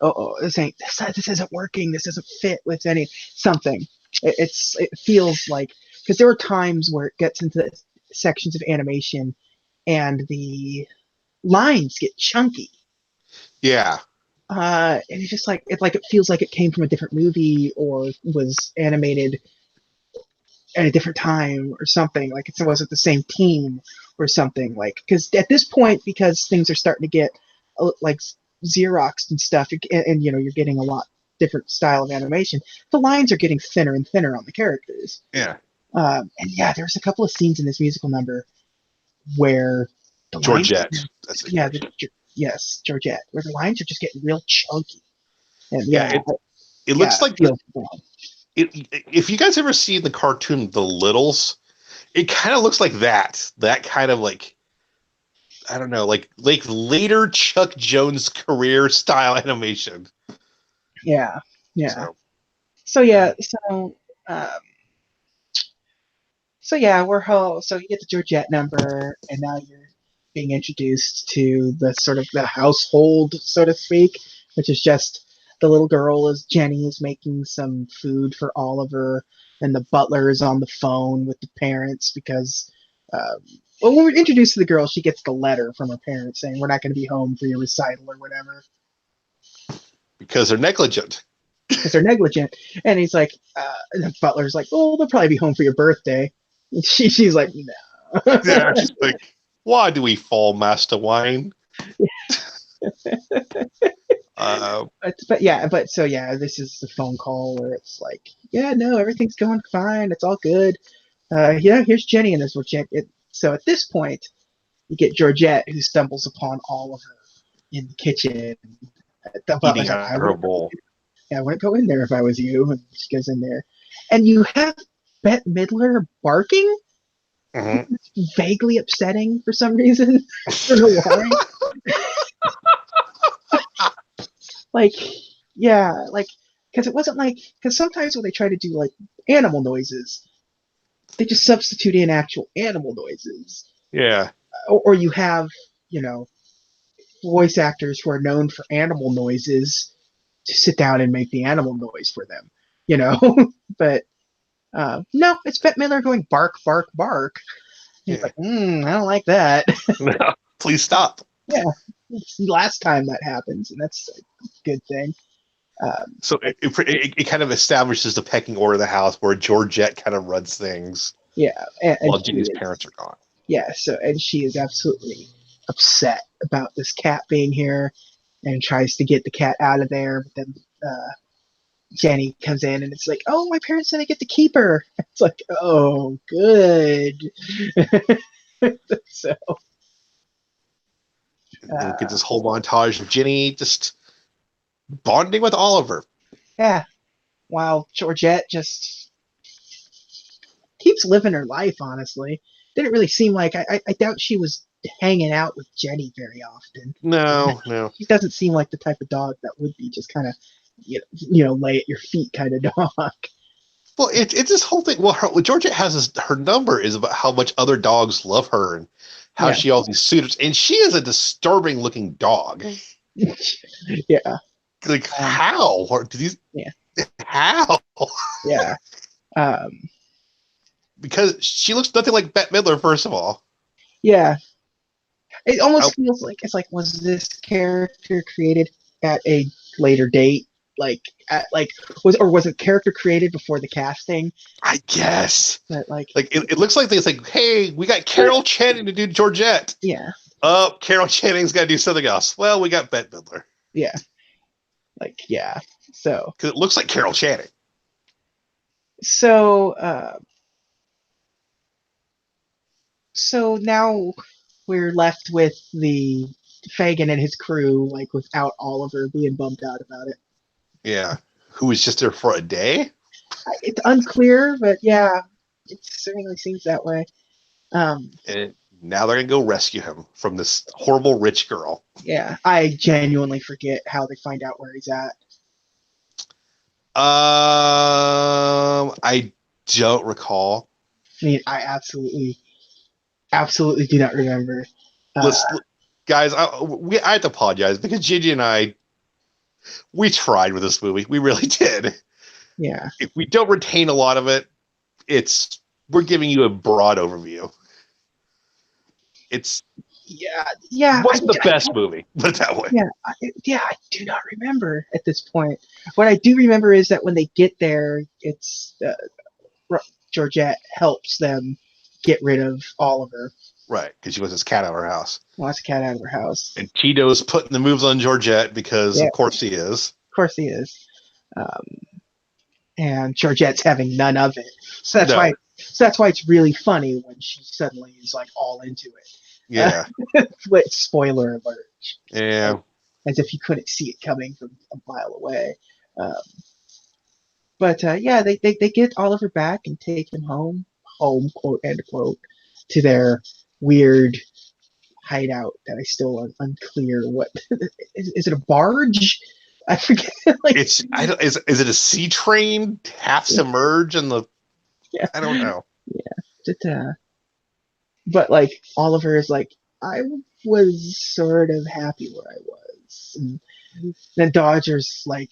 Speaker 1: oh, this isn't working. This doesn't fit with any something. It feels like because there were times where it gets into sections of animation and the lines get chunky.
Speaker 2: Yeah.
Speaker 1: And it's just like it feels like it came from a different movie or was animated at a different time or something. Like it wasn't the same team or something. Like because at this point, because things are starting to get like Xeroxed and stuff, and you know you're getting a lot different style of animation. The lines are getting thinner and thinner on the characters.
Speaker 2: Yeah.
Speaker 1: And yeah, there's a couple of scenes in this musical number where the lines,
Speaker 2: Georgette. That's the
Speaker 1: yeah,
Speaker 2: character.
Speaker 1: yes, Georgette, where the lines are just getting real chunky. And
Speaker 2: Yeah.
Speaker 1: yeah,
Speaker 2: It
Speaker 1: yeah,
Speaker 2: looks like
Speaker 1: feels wrong.
Speaker 2: if you guys ever see the cartoon The Littles, it kind of looks like that kind of like, I don't know, like later Chuck Jones career style animation.
Speaker 1: Yeah, yeah.
Speaker 2: So
Speaker 1: So yeah, so um, So yeah, we're home. So you get the Georgette number, and now you're being introduced to the sort of the household, so to speak, which is just the little girl is Jenny is making some food for Oliver, and the butler is on the phone with the parents because, um, well, when we're introduced to the girl, she gets the letter from her parents saying we're not going to be home for your recital or whatever
Speaker 2: because they're negligent.
Speaker 1: because they're negligent. And he's like, and the butler's like, oh, they'll probably be home for your birthday. And she's like, no.
Speaker 2: Yeah, she's like, why do we fall, Master Wine?
Speaker 1: But yeah, but so yeah, this is the phone call where it's like, yeah, no, everything's going fine, it's all good. Yeah, here's Jenny, and this will check it. So at this point, you get Georgette who stumbles upon Oliver in the kitchen. The
Speaker 2: Eating
Speaker 1: butler's like,
Speaker 2: out of her bowl.
Speaker 1: I wouldn't go in there if I was you. And she goes in there, and you have Bette Midler barking.
Speaker 2: Mm-hmm.
Speaker 1: It's vaguely upsetting for some reason. I don't know why. Like, yeah, like because it wasn't like because sometimes when they try to do like animal noises, they just substitute in actual animal noises,
Speaker 2: Yeah.
Speaker 1: or you have you know voice actors who are known for animal noises to sit down and make the animal noise for them, you know. But no, it's Bette Midler going bark, bark, bark. He's
Speaker 2: Yeah.
Speaker 1: like, I don't like that.
Speaker 2: No, please stop.
Speaker 1: Yeah, it's the last time that happens, and that's a good thing.
Speaker 2: So it kind of establishes the pecking order of the house where Georgette kind of runs things
Speaker 1: Yeah,
Speaker 2: while
Speaker 1: and
Speaker 2: Ginny's parents are gone.
Speaker 1: yeah, so and she is absolutely upset about this cat being here and tries to get the cat out of there. But then Jenny comes in and it's like, oh, my parents said I get to keep her. It's like, oh, good. So,
Speaker 2: And we get
Speaker 1: uh,
Speaker 2: this whole montage of Ginny just bonding with Oliver.
Speaker 1: yeah, while Georgette just keeps living her life, honestly. Didn't really seem like, I doubt she was hanging out with Jenny very often.
Speaker 2: No.
Speaker 1: She doesn't seem like the type of dog that would be just kind of, lay at your feet kind of dog.
Speaker 2: Well, it's this whole thing. Well, Georgette has her number is about how much other dogs love her and how
Speaker 1: Yeah.
Speaker 2: she all these suitors, and she is a disturbing looking dog.
Speaker 1: Yeah.
Speaker 2: Like how? Or do these?
Speaker 1: Yeah.
Speaker 2: How?
Speaker 1: Yeah.
Speaker 2: Because she looks nothing like Bette Midler. First of all.
Speaker 1: Yeah. It almost feels like it's like was this character created at a later date? Was it character created before the casting?
Speaker 2: I guess.
Speaker 1: That
Speaker 2: it looks like they think, hey, we got Carol Channing to do Georgette.
Speaker 1: Yeah.
Speaker 2: Oh, Carol Channing's got to do something else. Well, we got Bette Midler.
Speaker 1: Yeah. Yeah. So.
Speaker 2: Because it looks like Carol Channing.
Speaker 1: So. So now we're left with the Fagin and his crew, like without Oliver being bummed out about it.
Speaker 2: Yeah. Who was just there for a day?
Speaker 1: It's unclear, but yeah, it certainly seems that way.
Speaker 2: And now they're going to go rescue him from this horrible rich girl.
Speaker 1: Yeah, I genuinely forget how they find out where he's at.
Speaker 2: I don't recall.
Speaker 1: I mean, I absolutely do not remember.
Speaker 2: Guys, I have to apologize because Gigi and I, we tried with this movie. We really did.
Speaker 1: Yeah.
Speaker 2: If we don't retain a lot of it, we're giving you a broad overview. It's
Speaker 1: yeah.
Speaker 2: Wasn't the best movie, put it that way.
Speaker 1: Yeah, I do not remember at this point. What I do remember is that when they get there, it's Georgette helps them get rid of Oliver.
Speaker 2: Right, because she wants his cat out of her house.
Speaker 1: Wants the cat out of her house.
Speaker 2: And Tito's putting the moves on Georgette because, of course, he is.
Speaker 1: Of course he is. And Georgette's having none of it. So that's why it's really funny when she suddenly is like all into it.
Speaker 2: Yeah.
Speaker 1: Spoiler alert.
Speaker 2: Yeah.
Speaker 1: As if you couldn't see it coming from a mile away. But they get Oliver back and take him home, quote end quote, to their weird hideout that I still am unclear what is it a barge? I forget.
Speaker 2: Is it a sea train half submerged in the? Yeah. I don't know.
Speaker 1: Yeah. Da-da. But like Oliver is like, I was sort of happy where I was. And then Dodger's like,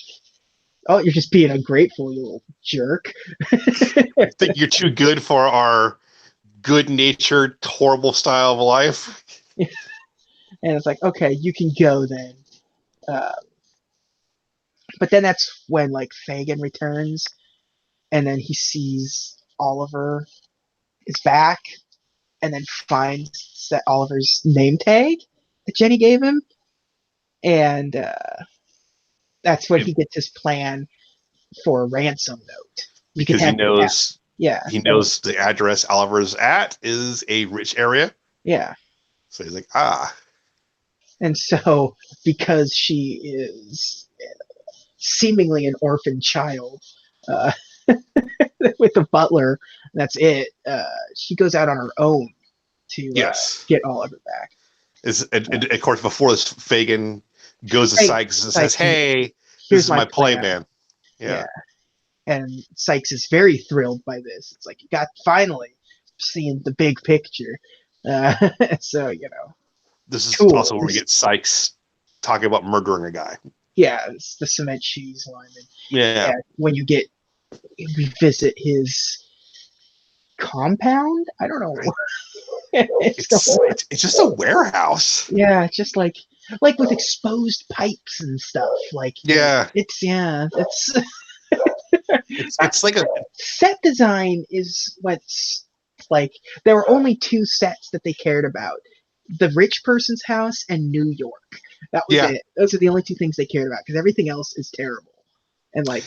Speaker 1: oh, you're just being ungrateful, you little jerk.
Speaker 2: You think you're too good for our good-natured, horrible style of life?
Speaker 1: And it's like, okay, you can go then. Uh, but then that's when like Fagin returns, and then he sees Oliver is back, and then finds that Oliver's name tag that Jenny gave him, and that's when he gets his plan for a ransom note. You can
Speaker 2: Because he
Speaker 1: have it.
Speaker 2: knows
Speaker 1: Yeah.
Speaker 2: he knows the address Oliver's at is a rich area.
Speaker 1: Yeah.
Speaker 2: So he's like, ah.
Speaker 1: And so, because she is seemingly an orphan child uh, with the butler, that's it. She goes out on her own to
Speaker 2: Yes.
Speaker 1: get Oliver back.
Speaker 2: And of course, before this, Fagin goes to Sykes and says, hey, this
Speaker 1: here's
Speaker 2: is my play, man.
Speaker 1: Yeah. And Sykes is very thrilled by this. It's like, you got finally seeing the big picture. So,
Speaker 2: This is
Speaker 1: tools.
Speaker 2: Also where we get Sykes talking about murdering a guy.
Speaker 1: Yeah, it's the cement cheese line.
Speaker 2: Yeah.
Speaker 1: When we visit his compound, I don't know.
Speaker 2: It's just a warehouse.
Speaker 1: Yeah, just like with exposed pipes and stuff. Like, it's
Speaker 2: it's like a
Speaker 1: set design is what's like. There were only two sets that they cared about: the rich person's house and New York. That was it. Those are the only two things they cared about, because everything else is terrible. And like,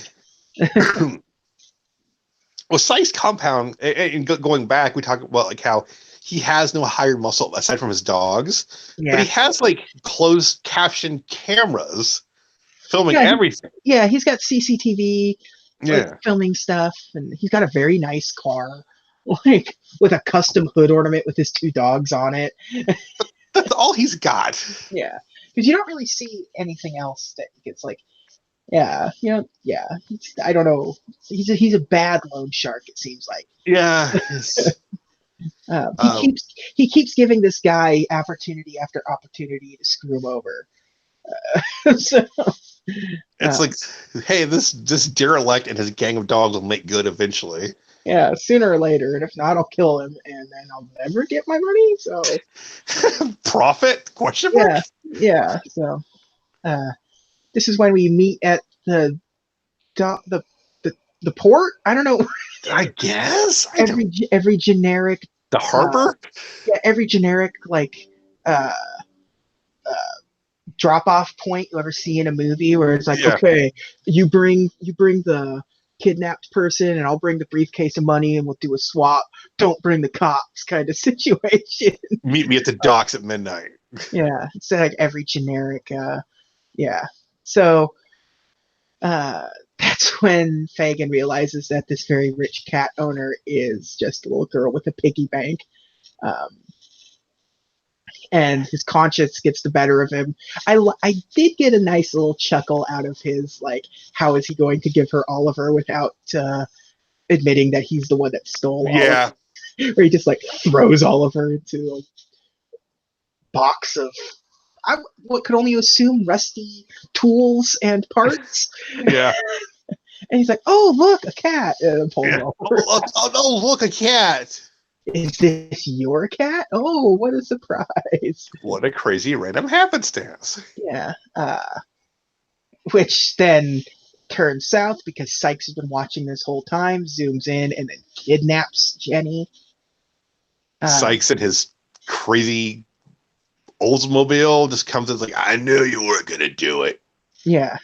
Speaker 2: well, Sykes' compound, and going back, we talk about like how he has no hired muscle aside from his dogs, but he has like closed caption cameras filming everything.
Speaker 1: He's got CCTV, filming stuff, and he's got a very nice car, like with a custom hood ornament with his two dogs on it.
Speaker 2: That's all he's got.
Speaker 1: Yeah, because you don't really see anything else that gets like. I don't know. He's a bad loan shark. It seems like.
Speaker 2: Yeah.
Speaker 1: He keeps giving this guy opportunity after opportunity to screw him over. So
Speaker 2: it's like, hey, this derelict and his gang of dogs will make good eventually.
Speaker 1: Yeah, sooner or later, and if not, I'll kill him, and then I'll never get my money. So
Speaker 2: profit? Question mark?
Speaker 1: Yeah. So this is when we meet at the port. I don't know.
Speaker 2: I guess
Speaker 1: every generic
Speaker 2: the harbor.
Speaker 1: Every generic like drop off point you ever see in a movie, where it's like, okay, you bring the kidnapped person, and I'll bring the briefcase of money, and we'll do a swap. Don't bring the cops, kind of situation.
Speaker 2: Meet me at the docks at midnight.
Speaker 1: It's like every generic. So that's when Fagin realizes that this very rich cat owner is just a little girl with a piggy bank. And his conscience gets the better of him. I did get a nice little chuckle out of his, like, how is he going to give her Oliver without admitting that he's the one that stole Oliver? Where he just like throws Oliver into a box of what could only assume rusty tools and parts. And he's like, "Oh, look, a cat!" And
Speaker 2: oh no, look, a cat!
Speaker 1: Is this your cat? Oh, what a surprise!
Speaker 2: What a crazy random happenstance!
Speaker 1: Yeah, which then turns south because Sykes has been watching this whole time, zooms in, and then kidnaps Jenny.
Speaker 2: Sykes and his crazy Oldsmobile just comes in like, I knew you were gonna do it.
Speaker 1: Yeah,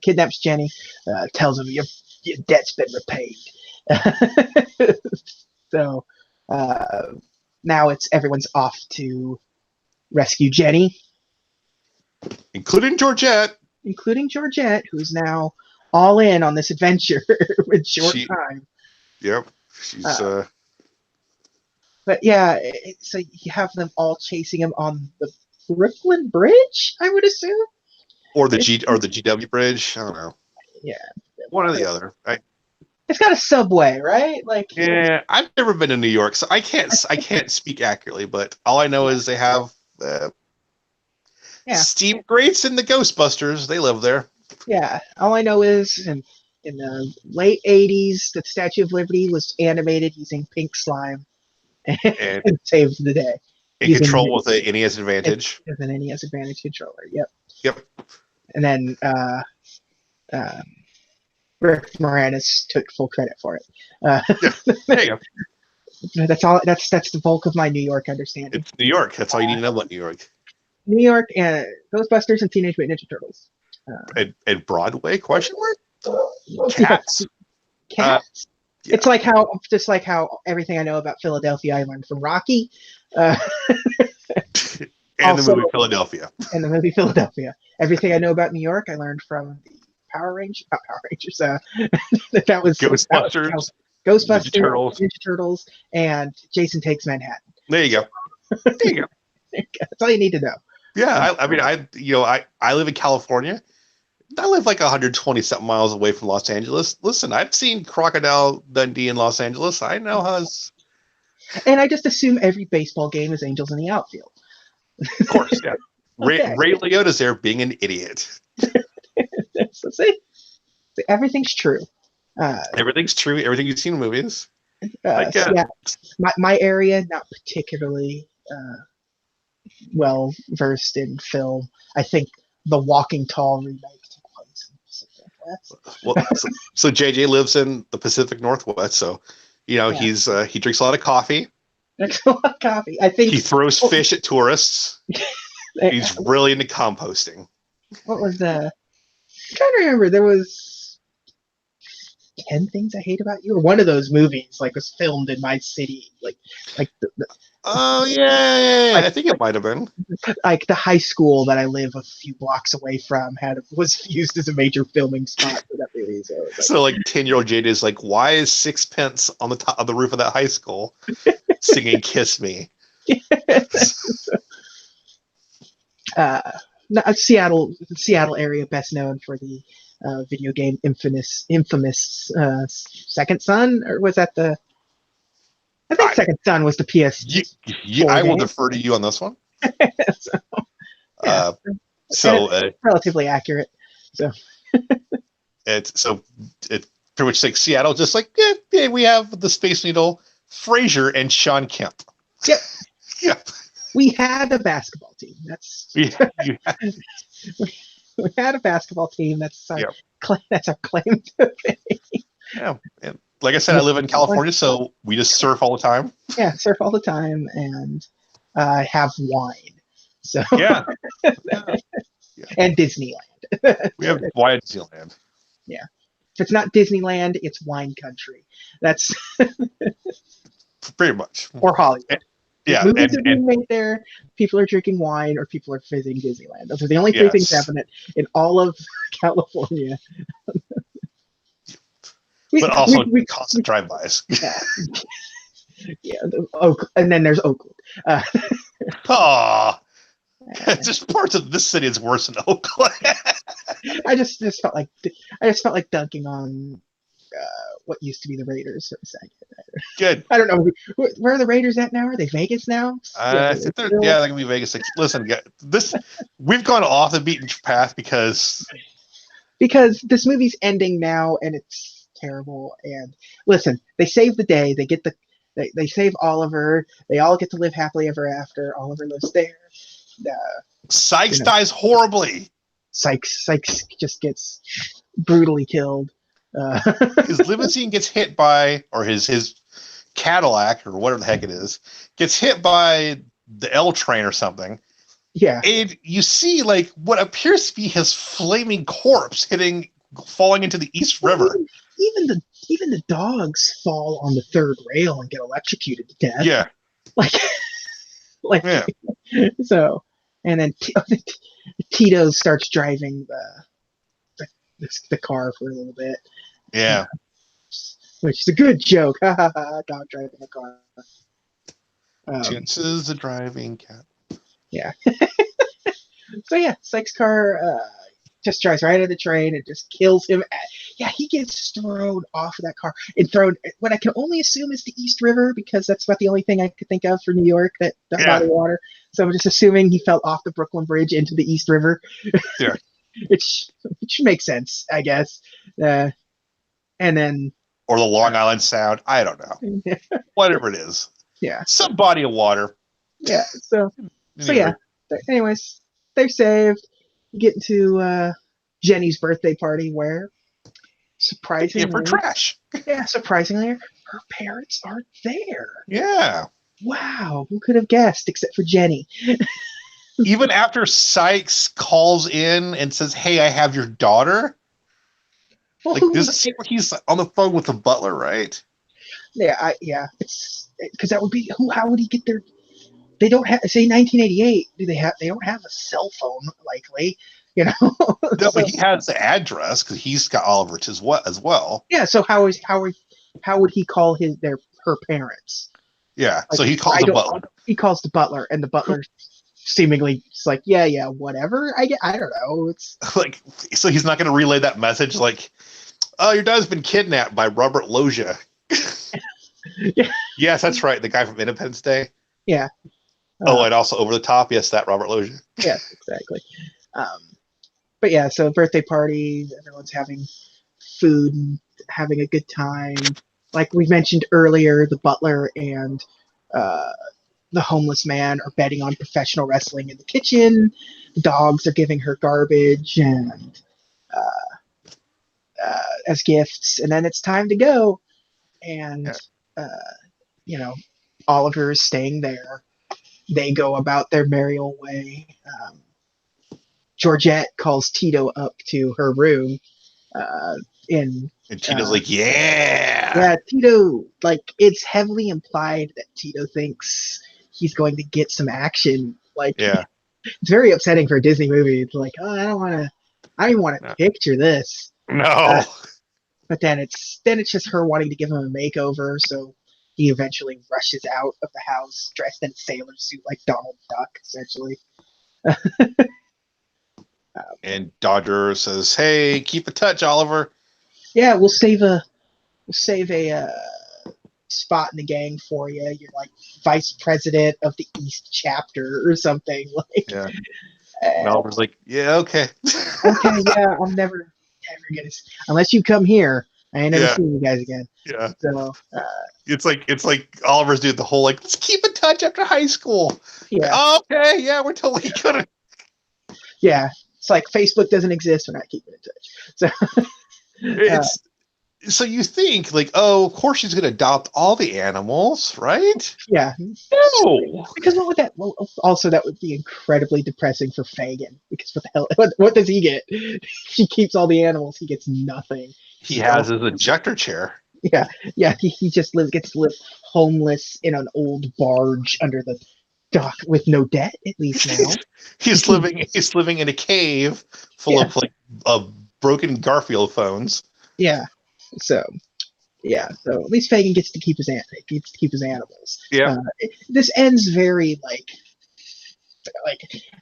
Speaker 1: kidnaps Jenny, tells him your debt's been repaid. So now everyone's off to rescue Jenny,
Speaker 2: including Georgette,
Speaker 1: who's now all in on this adventure with short time.
Speaker 2: Yep, she's.
Speaker 1: But yeah, so you have them all chasing him on the Brooklyn Bridge, I would assume, or the
Speaker 2: GW Bridge. I don't know.
Speaker 1: Yeah,
Speaker 2: one or the other.
Speaker 1: It's got a subway, right? Like,
Speaker 2: Yeah, I've never been to New York, so I can't speak accurately. But all I know is they have
Speaker 1: yeah,
Speaker 2: steam grates in the Ghostbusters. They live there.
Speaker 1: yeah. All I know is in the late '80s, the Statue of Liberty was animated using pink slime
Speaker 2: And
Speaker 1: and saved the day
Speaker 2: in
Speaker 1: using
Speaker 2: control with the NES
Speaker 1: it
Speaker 2: Advantage.
Speaker 1: as an NES Advantage controller. Yep.
Speaker 2: Yep.
Speaker 1: And then uh, Rick Moranis took full credit for it.
Speaker 2: Yeah. There you go.
Speaker 1: That's all. That's the bulk of my New York understanding.
Speaker 2: It's New York. That's all you need to know about New York.
Speaker 1: New York and Ghostbusters and Teenage Mutant Ninja Turtles.
Speaker 2: And Broadway? Question mark?
Speaker 1: Yeah,
Speaker 2: Cats.
Speaker 1: Cats.
Speaker 2: Yeah.
Speaker 1: It's just like how everything I know about Philadelphia I learned from Rocky. Uh,
Speaker 2: And
Speaker 1: also,
Speaker 2: the movie Philadelphia.
Speaker 1: and the movie Philadelphia. Everything I know about New York I learned from the Power Rangers. Not Power Rangers. That was
Speaker 2: Ghostbusters. Ninja
Speaker 1: Ghostbusters,
Speaker 2: Turtles.
Speaker 1: Ninja Turtles, and Jason Takes Manhattan.
Speaker 2: There you go. There you go.
Speaker 1: That's all you need to know.
Speaker 2: Yeah, I mean, I live in California. I live like 120 something miles away from Los Angeles. Listen, I've seen Crocodile Dundee in Los Angeles. I know how it's.
Speaker 1: And I just assume every baseball game is Angels in the outfield.
Speaker 2: Of course, yeah.
Speaker 1: Okay.
Speaker 2: Ray Liotta's there being an idiot.
Speaker 1: So see, everything's true.
Speaker 2: Everything's true. Everything you've seen in movies. Like,
Speaker 1: Yeah, my area not particularly well versed in film. I think the Walking Tall remake took place in the Pacific Northwest.
Speaker 2: well, so JJ lives in the Pacific Northwest, so
Speaker 1: Yeah.
Speaker 2: he drinks a lot of coffee.
Speaker 1: There's a lot of coffee. I think
Speaker 2: He throws fish at tourists. He's really into composting.
Speaker 1: What was the? I'm trying to remember. There was 10 Things I Hate About You, or one of those movies like was filmed in my city, like
Speaker 2: Oh yeah.
Speaker 1: Like-
Speaker 2: I think it might have been.
Speaker 1: like the high school that I live a few blocks away from was used as a major filming spot for that movie. So,
Speaker 2: So like 10-year-old JJ is like, why is Sixpence on the top of the roof of that high school singing "Kiss Me"?
Speaker 1: Seattle area best known for the video game infamous Second Son, or was that the? I think Second Son was the PS.
Speaker 2: I will defer to you on this one.
Speaker 1: It's relatively accurate. So
Speaker 2: it's pretty much like Seattle, just like yeah, we have the Space Needle, Frasier, and Sean Kemp.
Speaker 1: Yep.
Speaker 2: Yeah.
Speaker 1: We had a basketball team. We had a basketball team. That's our claim to fame.
Speaker 2: Yeah, and like I said, I live in California, so we just surf all the time.
Speaker 1: Yeah, surf all the time and have wine. So
Speaker 2: yeah.
Speaker 1: And Disneyland.
Speaker 2: We have wine at Disneyland.
Speaker 1: Yeah, if it's not Disneyland, it's wine country. That's
Speaker 2: pretty much.
Speaker 1: Or Hollywood.
Speaker 2: Yeah,
Speaker 1: movies are being made there. People are drinking wine, or people are visiting Disneyland. Those are the only three things happening in all of California.
Speaker 2: But also constant drive-bys.
Speaker 1: Yeah, and then there's Oakland.
Speaker 2: Just parts of this city is worse than Oakland.
Speaker 1: I just felt like dunking on what used to be the Raiders for a second.
Speaker 2: Good.
Speaker 1: I don't know where are the Raiders at now. Are they Vegas now?
Speaker 2: They're gonna be Vegas. Listen, we've gone off the beaten path because
Speaker 1: this movie's ending now and it's terrible. And listen, they save the day. They save Oliver. They all get to live happily ever after. Oliver lives there.
Speaker 2: Sykes dies horribly.
Speaker 1: Sykes just gets brutally killed.
Speaker 2: His limousine gets hit by, or his Cadillac, or whatever the heck it is, gets hit by the L train or something.
Speaker 1: Yeah.
Speaker 2: And you see like what appears to be his flaming corpse falling into the East River.
Speaker 1: Even the dogs fall on the third rail and get electrocuted to death.
Speaker 2: Yeah.
Speaker 1: Yeah. So, and then Tito starts driving the car for a little bit.
Speaker 2: Yeah.
Speaker 1: Which is a good joke. Dog driving a car.
Speaker 2: Chances the driving cat.
Speaker 1: Yeah. So yeah, Sykes' car just drives right out of the train and just kills him. Yeah, he gets thrown off of that car and thrown what I can only assume is the East River, because that's about the only thing I could think of for New York, that body of water. So I'm just assuming he fell off the Brooklyn Bridge into the East River.
Speaker 2: Yeah.
Speaker 1: which makes sense, I guess. And then
Speaker 2: or the Long Island Sound. I don't know. Whatever it is.
Speaker 1: Yeah.
Speaker 2: Some body of water.
Speaker 1: Yeah. So yeah. Anyways, they're saved. You get into Jenny's birthday party where surprisingly
Speaker 2: for trash.
Speaker 1: Yeah, surprisingly, her parents aren't there.
Speaker 2: Yeah.
Speaker 1: Wow, who could have guessed except for Jenny?
Speaker 2: Even after Sykes calls in and says, "Hey, I have your daughter." Well, like, there's a scene where he's on the phone with the butler, right?
Speaker 1: Yeah, it's because that would be who. How would he get there? They don't have, say, 1988. They don't have a cell phone, likely. You know.
Speaker 2: No, but he has the address because he's got Oliver's as well.
Speaker 1: Yeah. So how would he call her parents?
Speaker 2: Yeah. Like, so he calls the butler.
Speaker 1: He calls the butler, and the butler seemingly it's like, yeah, whatever. I don't know. It's
Speaker 2: like, so he's not going to relay that message like, "Oh, your daughter's been kidnapped by Robert Loggia."
Speaker 1: Yeah.
Speaker 2: Yes, that's right. The guy from Independence Day.
Speaker 1: Yeah.
Speaker 2: And also Over the Top. Yes, that Robert Loggia.
Speaker 1: Yes, exactly. But yeah, so birthday party, everyone's having food and having a good time. Like we mentioned earlier, the butler and the homeless man are betting on professional wrestling in the kitchen. The dogs are giving her garbage and as gifts, and then it's time to go. And Oliver is staying there. They go about their merry old way. Georgette calls Tito up to her room. And
Speaker 2: Tito's like, yeah,
Speaker 1: Tito, like, it's heavily implied that Tito thinks he's going to get some action. Like,
Speaker 2: yeah,
Speaker 1: it's very upsetting for a Disney movie. It's like, oh, I don't even want to picture this.
Speaker 2: No.
Speaker 1: But then it's just her wanting to give him a makeover, so he eventually rushes out of the house dressed in a sailor suit like Donald Duck, essentially.
Speaker 2: And Dodger says, "Hey, keep in touch, Oliver."
Speaker 1: Yeah, we'll save a spot in the gang for you. You're like vice president of the East chapter or something. Like,
Speaker 2: yeah. And Oliver's like, "Yeah, okay."
Speaker 1: Okay, yeah, I'm never gonna, unless you come here. I ain't never seeing you guys again.
Speaker 2: Yeah.
Speaker 1: So
Speaker 2: it's like Oliver's doing the whole like, let's keep in touch after high school.
Speaker 1: Yeah.
Speaker 2: Okay. Yeah, we're totally gonna.
Speaker 1: Yeah. It's like Facebook doesn't exist. We're not keeping in touch. So
Speaker 2: so you think like, oh, of course she's going to adopt all the animals, right?
Speaker 1: Yeah.
Speaker 2: No.
Speaker 1: Because what would that? Well, also that would be incredibly depressing for Fagin. Because what the hell? What does he get? She keeps all the animals. He gets nothing.
Speaker 2: He has his ejector chair.
Speaker 1: Yeah. He just gets to live homeless in an old barge under the dock with no debt, at least now.
Speaker 2: he's living in a cave full of broken Garfield phones.
Speaker 1: Yeah. So at least Fagin gets to keep his animals.
Speaker 2: Yeah.
Speaker 1: This ends very like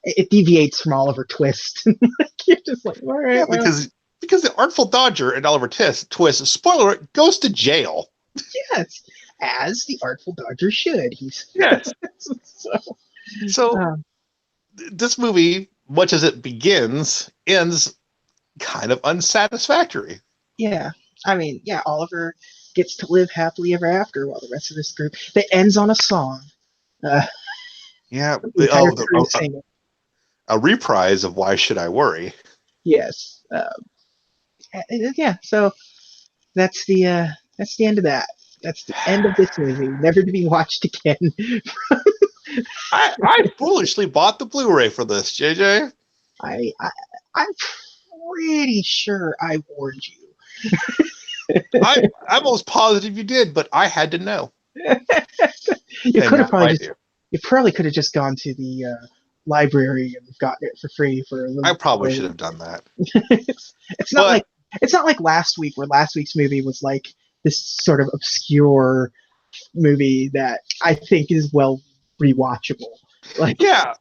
Speaker 1: it deviates from Oliver Twist. You're just like, all right.
Speaker 2: Yeah, because the Artful Dodger and Oliver Twist, spoiler, goes to jail.
Speaker 1: Yes, as the Artful Dodger should.
Speaker 2: Yes. So this movie, much as it begins, ends kind of unsatisfactory.
Speaker 1: Yeah. I mean, Oliver gets to live happily ever after while the rest of this group, that ends on a song.
Speaker 2: A reprise of Why Should I Worry?
Speaker 1: Yes. So that's the end of that. That's the end of this movie, never to be watched again.
Speaker 2: I foolishly bought the Blu-ray for this, JJ.
Speaker 1: I'm pretty sure I warned you.
Speaker 2: I'm almost positive you did, but I had to know.
Speaker 1: You probably could have just gone to the library and gotten it for free for a little.
Speaker 2: I probably should have done that.
Speaker 1: It's not like last week, where last week's movie was like this sort of obscure movie that I think is well rewatchable. Like,
Speaker 2: yeah.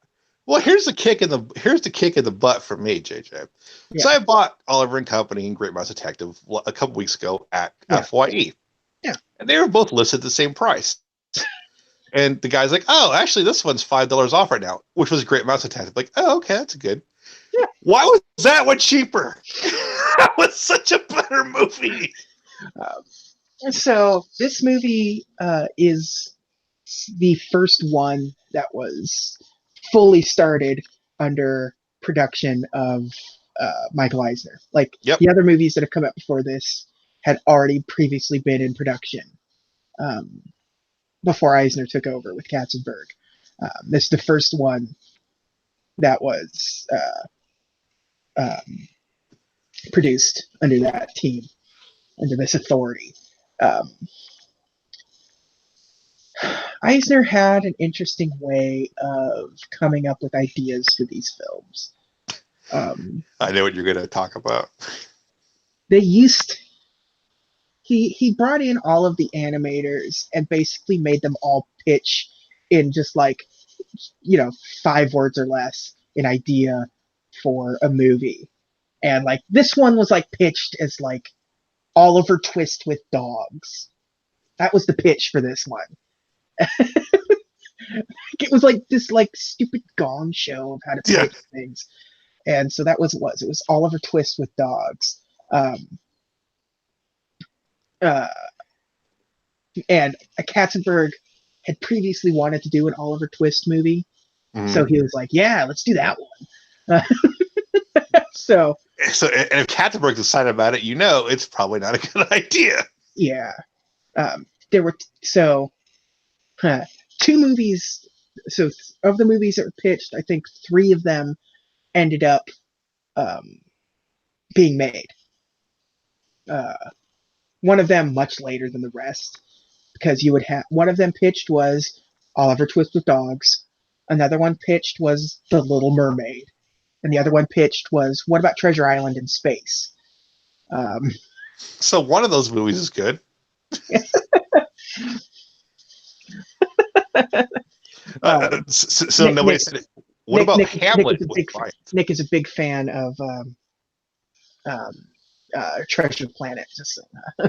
Speaker 2: Well, here's the kick in the butt for me, JJ.
Speaker 1: Yeah.
Speaker 2: So I bought Oliver and Company and Great Mouse Detective a couple weeks ago at
Speaker 1: Yeah.
Speaker 2: FYE.
Speaker 1: Yeah.
Speaker 2: And they were both listed at the same price. And the guy's like, "Oh, actually, this one's $5 off right now," which was Great Mouse Detective. Like, oh, okay, that's good.
Speaker 1: Yeah.
Speaker 2: Why was that one cheaper? That was such a better movie.
Speaker 1: So this movie is the first one that was fully started under production of Michael Eisner. Like
Speaker 2: Yep.
Speaker 1: the other movies that have come out before this had already previously been in production before Eisner took over with Katzenberg. This is the first one that was produced under that team, under this authority. Um, Eisner had an interesting way of coming up with ideas for these films.
Speaker 2: I know what you're going to talk about.
Speaker 1: They used he brought in all of the animators and basically made them all pitch in just like 5 words or less an idea for a movie. And like this one was like pitched as like Oliver Twist with dogs. That was the pitch for this one. It was like this like stupid Gong show of how to pitch things. And so that was it was. It was Oliver Twist with dogs. And Katzenberg had previously wanted to do an Oliver Twist movie. So he was like, yeah, let's do that one. So
Speaker 2: and if Katzenberg's excited about it, it's probably not a good idea.
Speaker 1: Yeah. There were two movies. So of the movies that were pitched, I think 3 of them ended up being made. One of them much later than the rest, because you would have one of them pitched was Oliver Twist with dogs. Another one pitched was The Little Mermaid, and the other one pitched was What About Treasure Island in Space?
Speaker 2: So one of those movies is good. So nobody said it. What about Hamlet?
Speaker 1: Nick is a big fan of Treasure Planet.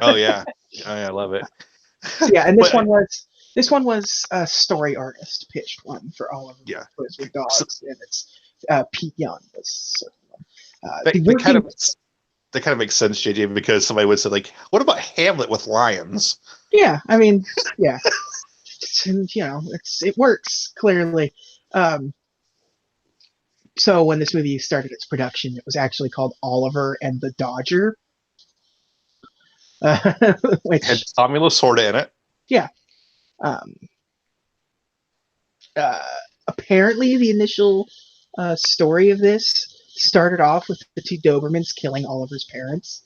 Speaker 2: Oh yeah, I love it.
Speaker 1: Yeah, and this one was a story artist pitched one for Oliver Twist with dogs, and it's Pete Young was.
Speaker 2: That kind of makes sense, JJ, because somebody would say like, "What about Hamlet with lions?"
Speaker 1: Yeah, I mean, yeah, it works clearly. So when this movie started its production, it was actually called Oliver and the Dodger, which
Speaker 2: had Tommy Lasorda in it.
Speaker 1: Yeah. Apparently, the initial story of this started off with the 2 Dobermans killing Oliver's parents.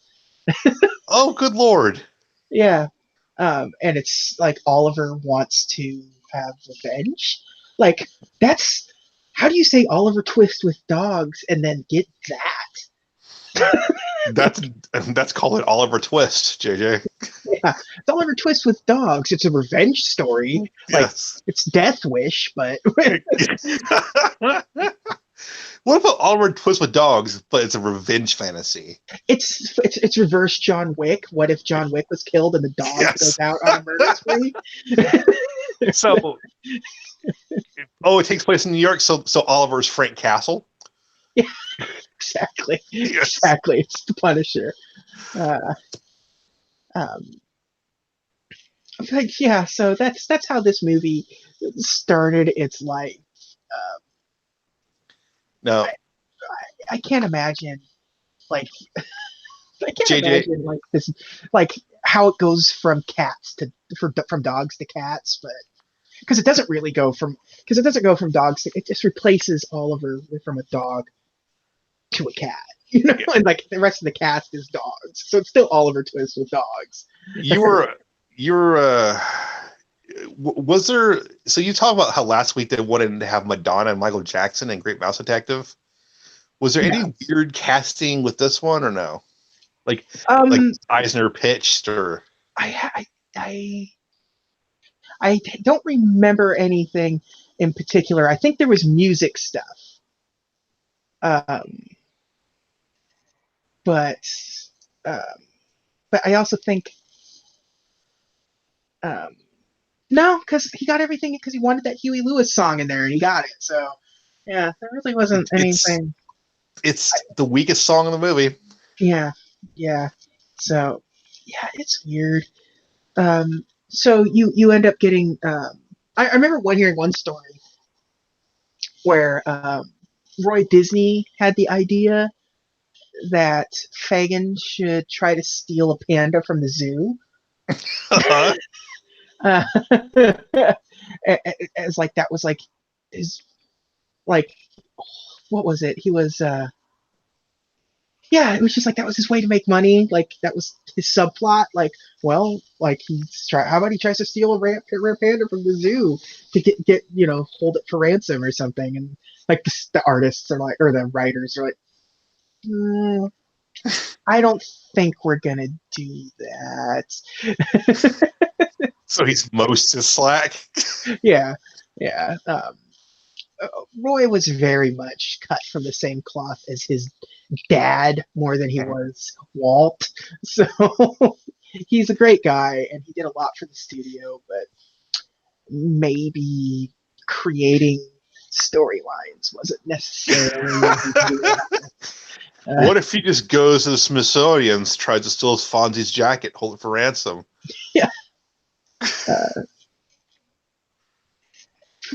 Speaker 2: Oh, good lord!
Speaker 1: Yeah, and it's like Oliver wants to have revenge. Like that's how do you say Oliver Twist with dogs and then get that?
Speaker 2: That's called it Oliver Twist, JJ.
Speaker 1: Yeah, it's Oliver Twist with dogs. It's a revenge story.
Speaker 2: Yes.
Speaker 1: Like it's Death Wish, but
Speaker 2: what about Oliver Twist with dogs, but it's a revenge fantasy?
Speaker 1: It's reverse John Wick. What if John Wick was killed and the dog goes out on a murder spree?
Speaker 2: So, it takes place in New York. So Oliver's Frank Castle.
Speaker 1: Yeah, exactly. Yes. Exactly. It's the Punisher. So that's how this movie started its life.
Speaker 2: No,
Speaker 1: I can't imagine, like, imagine like this, like how it goes from from dogs to cats, but because it doesn't dogs to, it just replaces Oliver from a dog to a cat, and like the rest of the cast is dogs, so it's still Oliver Twist with dogs.
Speaker 2: Was there? So you talk about how last week they wanted to have Madonna and Michael Jackson in Great Mouse Detective. Was there any weird casting with this one or no? Like Eisner pitched or?
Speaker 1: I don't remember anything in particular. I think there was music stuff. Um, but um, but I also think um, no, because he got everything because he wanted that Huey Lewis song in there and he got it. So yeah, there really wasn't
Speaker 2: It's
Speaker 1: anything.
Speaker 2: the weakest song in the movie.
Speaker 1: Yeah, yeah. So yeah, it's weird. So you end up getting. I remember hearing one story where Roy Disney had the idea that Fagin should try to steal a panda from the zoo.
Speaker 2: Uh-huh.
Speaker 1: Uh, as like that was like his like what was it? He was yeah, it was just like that was his way to make money. Like that was his subplot. Like, well, like how about he tries to steal a rare panda from the zoo to get hold it for ransom or something? And like the artists are like, or the writers are like, mm, I don't think we're gonna do that.
Speaker 2: So he's most his slack.
Speaker 1: Yeah, yeah. Roy was very much cut from the same cloth as his dad more than he was Walt. So he's a great guy and he did a lot for the studio, but maybe creating storylines wasn't necessarily what he did.
Speaker 2: What if he just goes to the Smithsonian, tries to steal Fonzie's jacket, hold it for ransom?
Speaker 1: Yeah.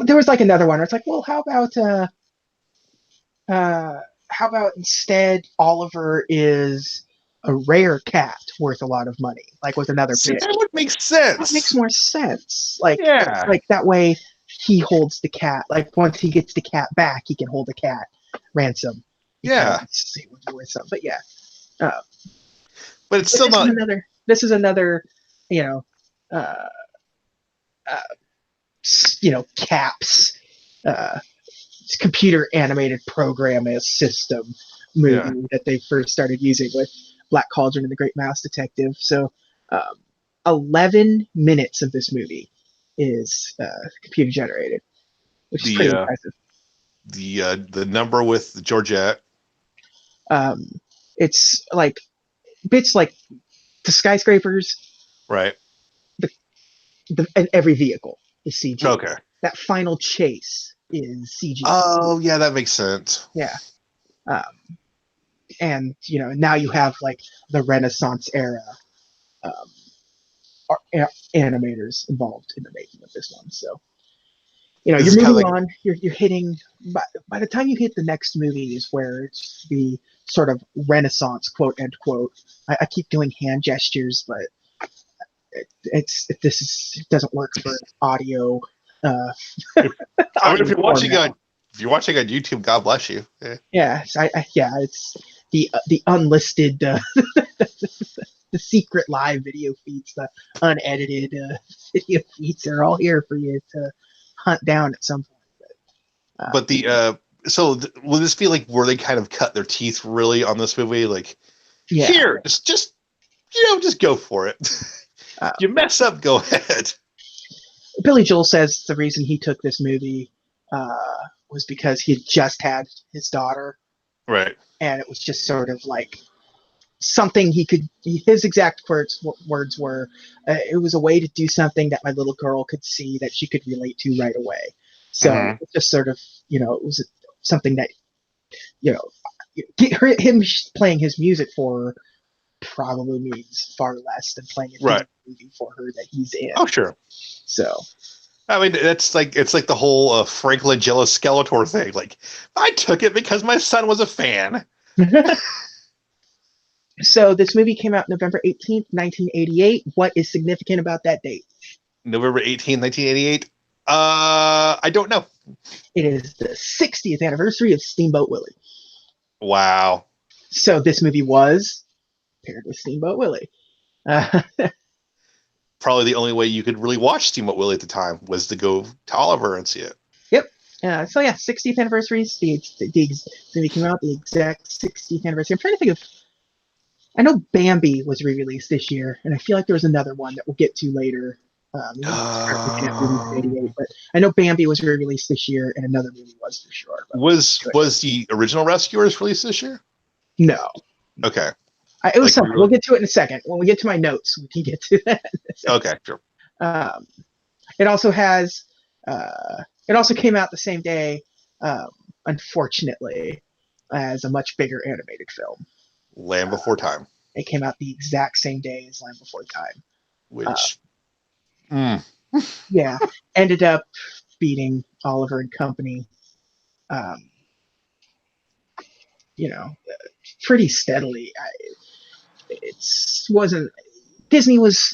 Speaker 1: There was like another one where it's like, well, how about instead Oliver is a rare cat worth a lot of money, like with another
Speaker 2: See,
Speaker 1: pitch.
Speaker 2: that would make
Speaker 1: That makes
Speaker 2: sense.
Speaker 1: more sense. Like
Speaker 2: Yeah.
Speaker 1: that way he holds the cat. Like once he gets the cat back, he can hold the cat ransom
Speaker 2: Yeah.
Speaker 1: because it would be worth something. But yeah, uh,
Speaker 2: But it's
Speaker 1: but
Speaker 2: still not.
Speaker 1: this is another, you know, uh, uh, caps. Uh, Computer animated program as system
Speaker 2: Yeah.
Speaker 1: movie that they first started using with Black Cauldron and the Great Mouse Detective. So, 11 minutes of this movie is computer generated, which is
Speaker 2: The
Speaker 1: pretty
Speaker 2: uh,
Speaker 1: impressive.
Speaker 2: the number with Georgette.
Speaker 1: Um, it's like bits like the skyscrapers,
Speaker 2: Right.
Speaker 1: and every vehicle is CG.
Speaker 2: Okay.
Speaker 1: That final chase is CG.
Speaker 2: Oh, yeah, that makes sense.
Speaker 1: Yeah. Um, and now you have like the Renaissance era um, animators involved in the making of this one. So
Speaker 2: This
Speaker 1: you're
Speaker 2: is kind of
Speaker 1: moving
Speaker 2: like
Speaker 1: on. You're hitting by the time you hit the next movie is where it's the sort of Renaissance quote end quote. I keep doing hand gestures, but it doesn't work for audio. Uh,
Speaker 2: if, I mean,
Speaker 1: audio format.
Speaker 2: if you're watching on YouTube, God bless you. Yeah.
Speaker 1: Yeah, yeah, it's the unlisted, the secret live video feeds, the unedited video feeds are all here for you to hunt down at some point.
Speaker 2: But will this be like where they kind of cut their teeth really on this movie? Like,
Speaker 1: Yeah,
Speaker 2: here, just go for it.
Speaker 1: uh,
Speaker 2: You mess up, go ahead.
Speaker 1: Billy Joel says the reason he took this movie was because he had just had his daughter,
Speaker 2: Right.
Speaker 1: and it was just sort of like something he could. His exact words were, "It was a way to do something that my little girl could see that she could relate to right away." So
Speaker 2: Mm-hmm.
Speaker 1: it's just sort of it was something that you know him playing his music for her probably means far less than playing a
Speaker 2: Right.
Speaker 1: movie for her that he's in.
Speaker 2: Oh, sure.
Speaker 1: So
Speaker 2: I mean, it's like the whole Franklin Jealous Skeletor thing. Like, I took it because my son was a fan.
Speaker 1: So this movie came out November 18th, 1988. What is significant about that date?
Speaker 2: November 18, 1988. I don't know.
Speaker 1: It is the 60th anniversary of Steamboat Willie.
Speaker 2: Wow.
Speaker 1: So this movie was paired with Steamboat Willie.
Speaker 2: Probably the only way you could really watch Steamboat Willie at the time was to go to Oliver and see it.
Speaker 1: Yep. So yeah, 60th anniversary. The movie came out the exact 60th anniversary. I'm trying to think of. I know Bambi was re-released this year, and I feel like there was another one that we'll get to later. Probably can't release 88, but I know Bambi was re-released this year, and another movie was for sure. But
Speaker 2: was the original Rescuers released this year?
Speaker 1: no,
Speaker 2: Okay.
Speaker 1: it was something. We'll get to it in a second. When we get to my notes, we can get to that.
Speaker 2: Okay, sure.
Speaker 1: Um, it also has. It also came out the same day, unfortunately, as a much bigger animated film.
Speaker 2: Land Before Time.
Speaker 1: It came out the exact same day as Land Before Time.
Speaker 2: Which,
Speaker 1: yeah, ended up beating Oliver and Company. Pretty steadily. It wasn't Disney was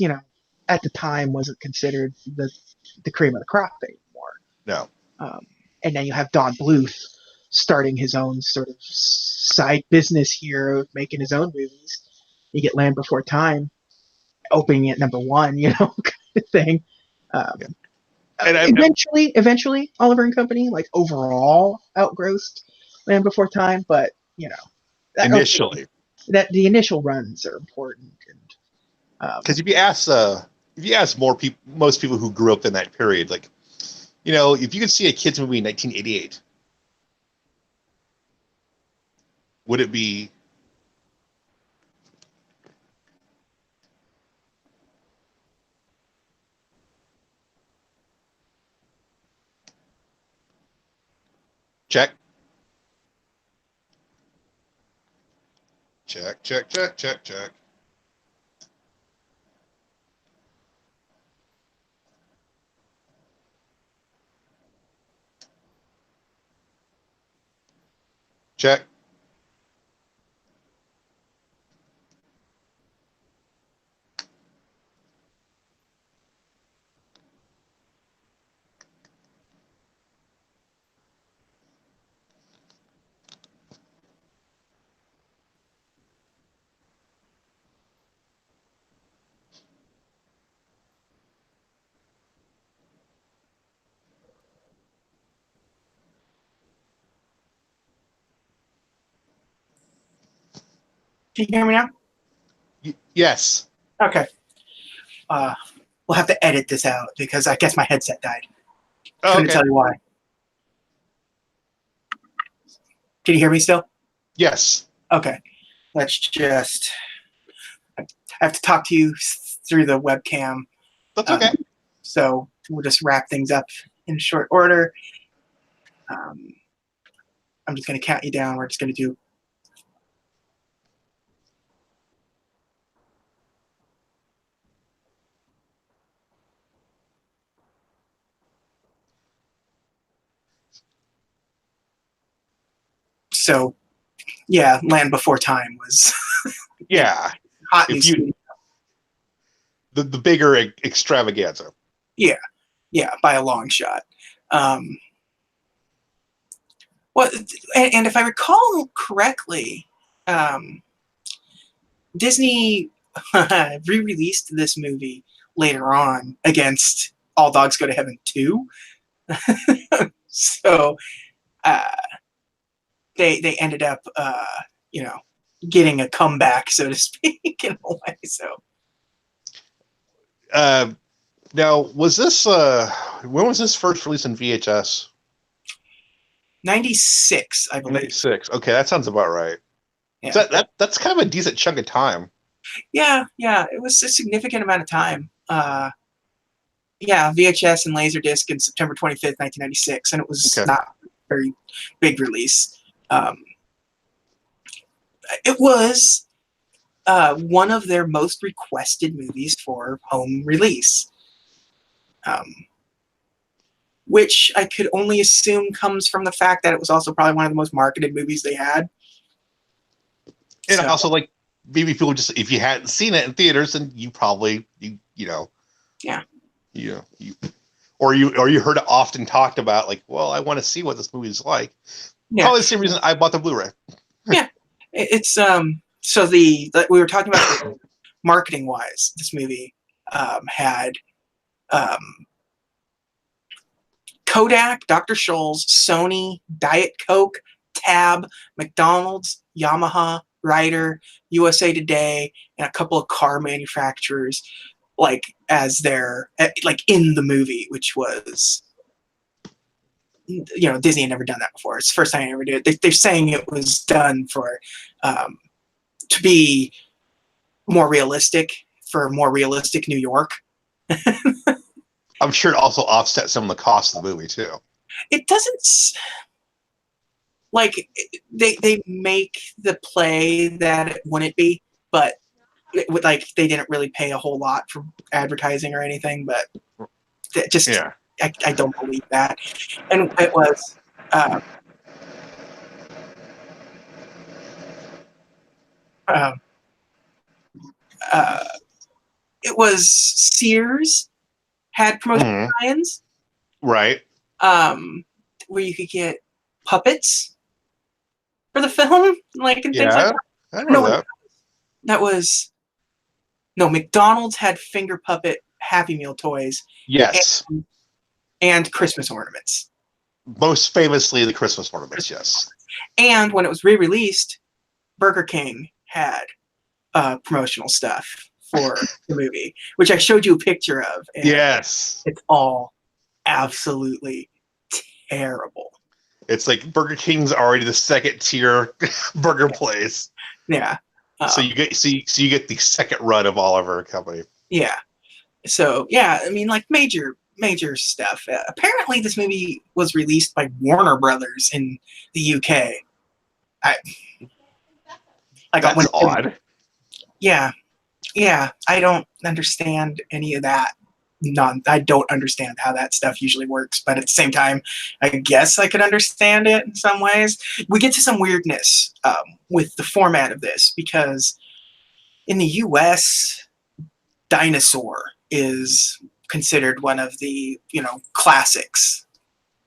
Speaker 1: at the time wasn't considered the cream of the crop anymore.
Speaker 2: No.
Speaker 1: And then you have Don Bluth starting his own sort of side business here, making his own movies. You get Land Before Time, opening at number one, kind of thing. And eventually, Oliver and Company, like overall, outgrossed Land Before Time, but
Speaker 2: initially,
Speaker 1: that the initial runs are important,
Speaker 2: because if you ask most people who grew up in that period, like, if you could see a kids movie in 1988, would it be? Check. Check, check, check, check, check. Check.
Speaker 3: Can you hear me now?
Speaker 2: Yes.
Speaker 3: Okay. We'll have to edit this out because I guess my headset died. Couldn't tell you why. Can you hear me still?
Speaker 2: Yes.
Speaker 3: Okay. Let's just... I have to talk to you through the webcam.
Speaker 2: That's okay.
Speaker 3: So we'll just wrap things up in short order. I'm just going to count you down. We're just going to do... So, yeah, Land Before Time was...
Speaker 2: yeah.
Speaker 3: hot
Speaker 2: if you the bigger extravaganza.
Speaker 3: Yeah, by a long shot. Well, and if I recall correctly, Disney re-released this movie later on against All Dogs Go to Heaven 2. So they ended up, getting a comeback, so to speak, in a way. So.
Speaker 2: Now, was this when was this first released in VHS?
Speaker 3: 96, I believe.
Speaker 2: 96. Okay, that sounds about right.
Speaker 3: Yeah.
Speaker 2: So that's kind of a decent chunk of time.
Speaker 3: Yeah, it was a significant amount of time. VHS and Laserdisc in September 25th, 1996, and it was not a very big release. It was one of their most requested movies for home release, which I could only assume comes from the fact that it was also probably one of the most marketed movies they had.
Speaker 2: And also, like, maybe people just, if you hadn't seen it in theaters, then you probably, or you heard it often talked about, like, well, I want to see what this movie's like. Yeah. Probably the same reason I bought the Blu-ray.
Speaker 3: Yeah, it's so we were talking about marketing wise, this movie had Kodak, Dr. Scholl's, Sony, Diet Coke, Tab, McDonald's, Yamaha, Ryder, USA Today, and a couple of car manufacturers like as their like in the movie, which was, you know, Disney had never done that before. It's the first time I ever did it. They're saying it was done for to be more realistic, for more realistic New York.
Speaker 2: I'm sure it also offset some of the cost of the movie too.
Speaker 3: It doesn't like they make the play that it wouldn't be, but like they didn't really pay a whole lot for advertising or anything. But just
Speaker 2: Yeah.
Speaker 3: I don't believe that. And it was uh, uh, uh, it was Sears had promotional tie-ins,
Speaker 2: Right.
Speaker 3: where you could get puppets for the film, like and things like
Speaker 2: Yeah.
Speaker 3: that.
Speaker 2: I know
Speaker 3: No,
Speaker 2: that.
Speaker 3: that was no McDonald's had finger puppet Happy Meal toys
Speaker 2: Yes.
Speaker 3: and Christmas ornaments.
Speaker 2: Most famously, the Christmas ornaments. Yes.
Speaker 3: And when it was re-released, Burger King had promotional stuff for the movie, which I showed you a picture of. And
Speaker 2: Yes.
Speaker 3: it's all absolutely terrible.
Speaker 2: It's like Burger King's already the second tier burger place.
Speaker 3: Yeah.
Speaker 2: So you get you get the second run of Oliver Company.
Speaker 3: Yeah. So yeah, I mean, like major stuff. Apparently, this movie was released by Warner Brothers in the UK.
Speaker 2: That's odd.
Speaker 3: Yeah, I don't understand any of that. I don't understand how that stuff usually works, but at the same time, I guess I could understand it in some ways. We get to some weirdness with the format of this because in the US, Dinosaur is considered one of the, you know, classics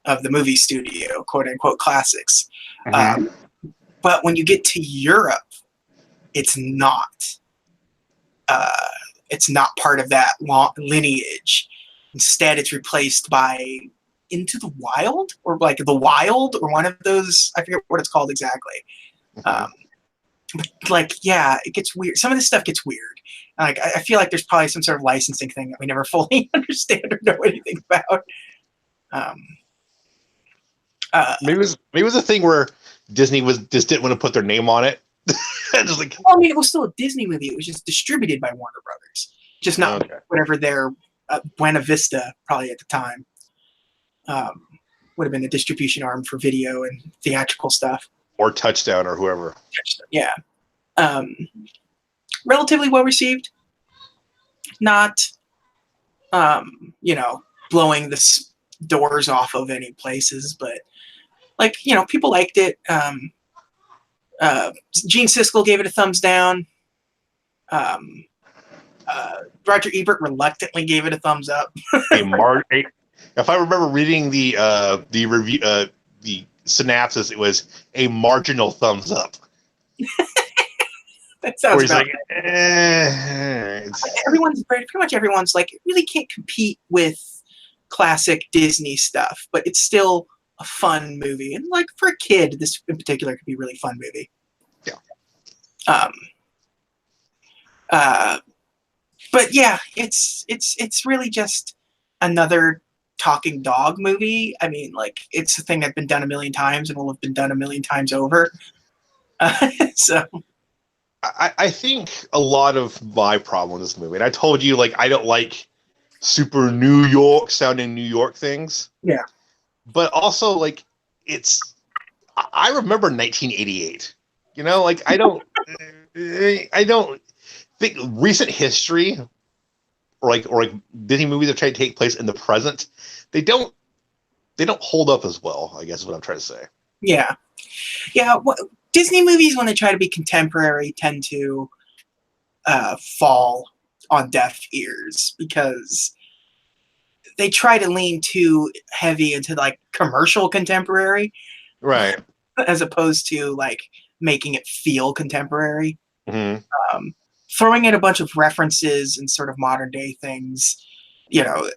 Speaker 3: of the movie studio, quote unquote classics. But when you get to Europe, it's not. It's not part of that lineage. Instead, it's replaced by Into the Wild or like The Wild or one of those. I forget what it's called exactly. But like, yeah, it gets weird. Some of this stuff gets weird. Like, I feel like there's probably some sort of licensing thing that we never fully understand or know anything about.
Speaker 2: Maybe it was a thing where Disney just didn't want to put their name on it. Just like,
Speaker 3: well, I mean, it was still a Disney movie. It was just distributed by Warner Brothers, just not whatever their Buena Vista probably at the time would have been the distribution arm for video and theatrical stuff.
Speaker 2: Or Touchdown or whoever.
Speaker 3: Yeah. Relatively well received. Not, you know, blowing the doors off of any places, but like, you know, people liked it. Gene Siskel gave it a thumbs down. Roger Ebert reluctantly gave it a thumbs up.
Speaker 2: If I remember reading the review, the synopsis, it was a marginal thumbs up.
Speaker 3: That sounds
Speaker 2: about
Speaker 3: like,
Speaker 2: right.
Speaker 3: Pretty much everyone's like, it really can't compete with classic Disney stuff, but it's still a fun movie. And like for a kid, this in particular could be a really fun movie.
Speaker 2: Yeah.
Speaker 3: But yeah, it's really just another talking dog movie. I mean, like, it's a thing that's been done a million times and will have been done a million times over. So
Speaker 2: I think a lot of my problem with this movie, and I told you, like, I don't like super New York sounding New York things.
Speaker 3: Yeah.
Speaker 2: But also, like, I remember 1988. You know, like, I don't think recent history or like Disney movies that try to take place in the present, they don't hold up as well, I guess is what I'm trying to say.
Speaker 3: Yeah. Disney movies, when they try to be contemporary, tend to fall on deaf ears because they try to lean too heavy into like commercial contemporary,
Speaker 2: right?
Speaker 3: As opposed to like making it feel contemporary.
Speaker 2: Mm-hmm.
Speaker 3: Throwing in a bunch of references and sort of modern day things, you know,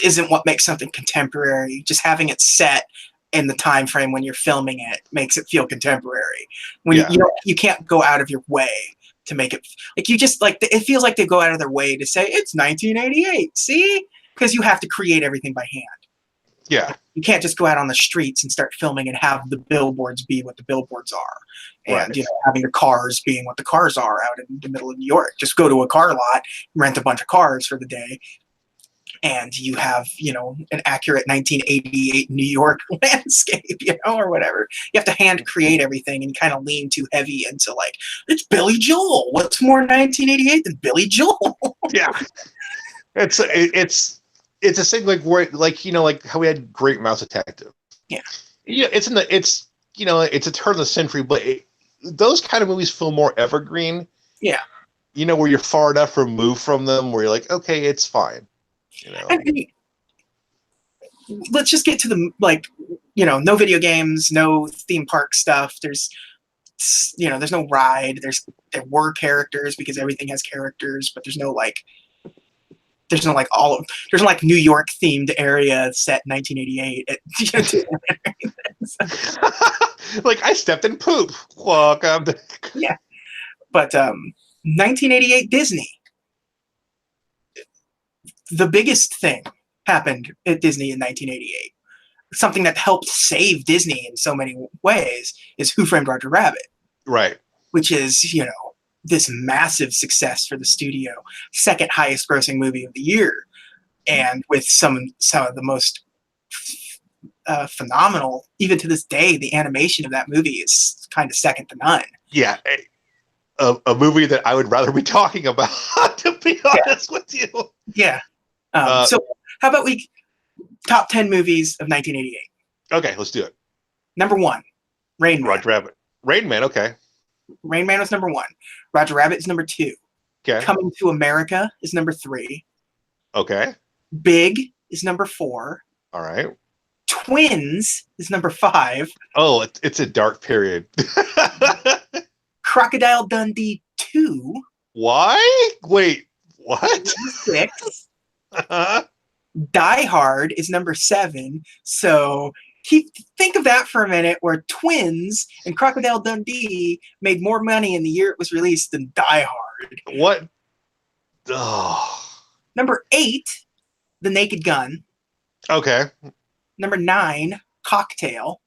Speaker 3: isn't what makes something contemporary. Just having it set in the time frame when you're filming it makes it feel contemporary. When you can't go out of your way to make it like you just like it feels like they go out of their way to say it's 1988. See, because you have to create everything by hand.
Speaker 2: Yeah.
Speaker 3: You can't just go out on the streets and start filming and have the billboards be what the billboards are, and
Speaker 2: Right.
Speaker 3: having your cars being what the cars are out in the middle of New York. Just go to a car lot, rent a bunch of cars for the day, and you have an accurate 1988 New York landscape, or whatever. You have to hand create everything and kind of lean too heavy into like it's Billy Joel. What's more 1988 than Billy Joel?
Speaker 2: Yeah. It's a thing like where like how we had Great Mouse Detective.
Speaker 3: Yeah.
Speaker 2: Yeah, it's a turn of the century, but those kind of movies feel more evergreen.
Speaker 3: Yeah.
Speaker 2: Where you're far enough removed from them where you're like, okay, it's fine.
Speaker 3: And let's just get to the no video games, no theme park stuff. There's no ride. There were characters because everything has characters, but there's no New York themed area set in 1988.
Speaker 2: Like I stepped in poop. Welcome.
Speaker 3: Yeah, but 1988 Disney. The biggest thing happened at Disney in 1988. Something that helped save Disney in so many ways is Who Framed Roger Rabbit.
Speaker 2: Right.
Speaker 3: Which is, this massive success for the studio, second highest grossing movie of the year, and with some of the most phenomenal, even to this day, the animation of that movie is kind of second to none.
Speaker 2: Yeah, a movie that I would rather be talking about, to be honest with you.
Speaker 3: Yeah. So how about we top 10 movies of 1988?
Speaker 2: Okay, let's do it.
Speaker 3: Number 1, Rain Man.
Speaker 2: Roger Rabbit. Rain Man, okay.
Speaker 3: Rain Man was number 1. Roger Rabbit is number 2.
Speaker 2: Okay.
Speaker 3: Coming to America is number 3.
Speaker 2: Okay.
Speaker 3: Big is number 4.
Speaker 2: All right.
Speaker 3: Twins is number 5.
Speaker 2: Oh, it's a dark period.
Speaker 3: Crocodile Dundee 2.
Speaker 2: Why? Wait, what?
Speaker 3: 6. Die Hard is number 7. So think of that for a minute, where Twins and Crocodile Dundee made more money in the year it was released than Die Hard.
Speaker 2: What? Oh.
Speaker 3: Number 8, The Naked Gun.
Speaker 2: Okay.
Speaker 3: Number 9, Cocktail.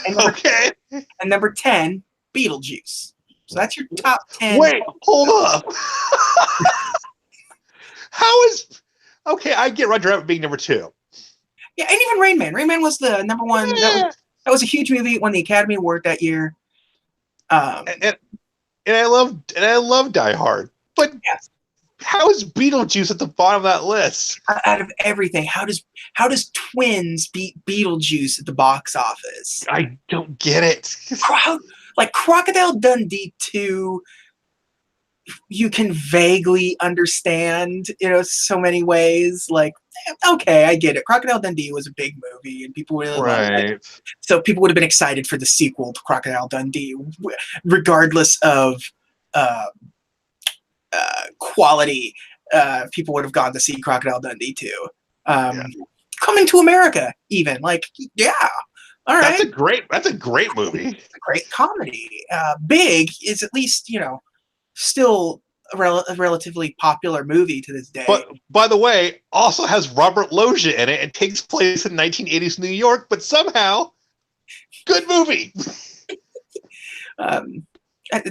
Speaker 3: And
Speaker 2: Okay.
Speaker 3: And number 10, Beetlejuice. So that's your top 10.
Speaker 2: Wait, hold up. How is... Okay, I get Roger Rabbit being number 2.
Speaker 3: Yeah, and even Rain Man. Rain Man was the number 1.
Speaker 2: Yeah.
Speaker 3: That was a huge movie. It won the Academy Award that year.
Speaker 2: And I love Die Hard. But
Speaker 3: yes.
Speaker 2: How is Beetlejuice at the bottom of that list?
Speaker 3: Out of everything, how does Twins beat Beetlejuice at the box office?
Speaker 2: I don't get it.
Speaker 3: Like Crocodile Dundee 2, you can vaguely understand, so many ways. Like, okay, I get it. Crocodile Dundee was a big movie, and people really loved it. So people would have been excited for the sequel to Crocodile Dundee, regardless of quality. People would have gone to see Crocodile Dundee 2. Coming to America, even all right.
Speaker 2: That's a great movie.
Speaker 3: It's a great comedy. Big is at least still a relatively popular movie to this day.
Speaker 2: But by the way, also has Robert Loggia in it and takes place in 1980s New York, but somehow good movie.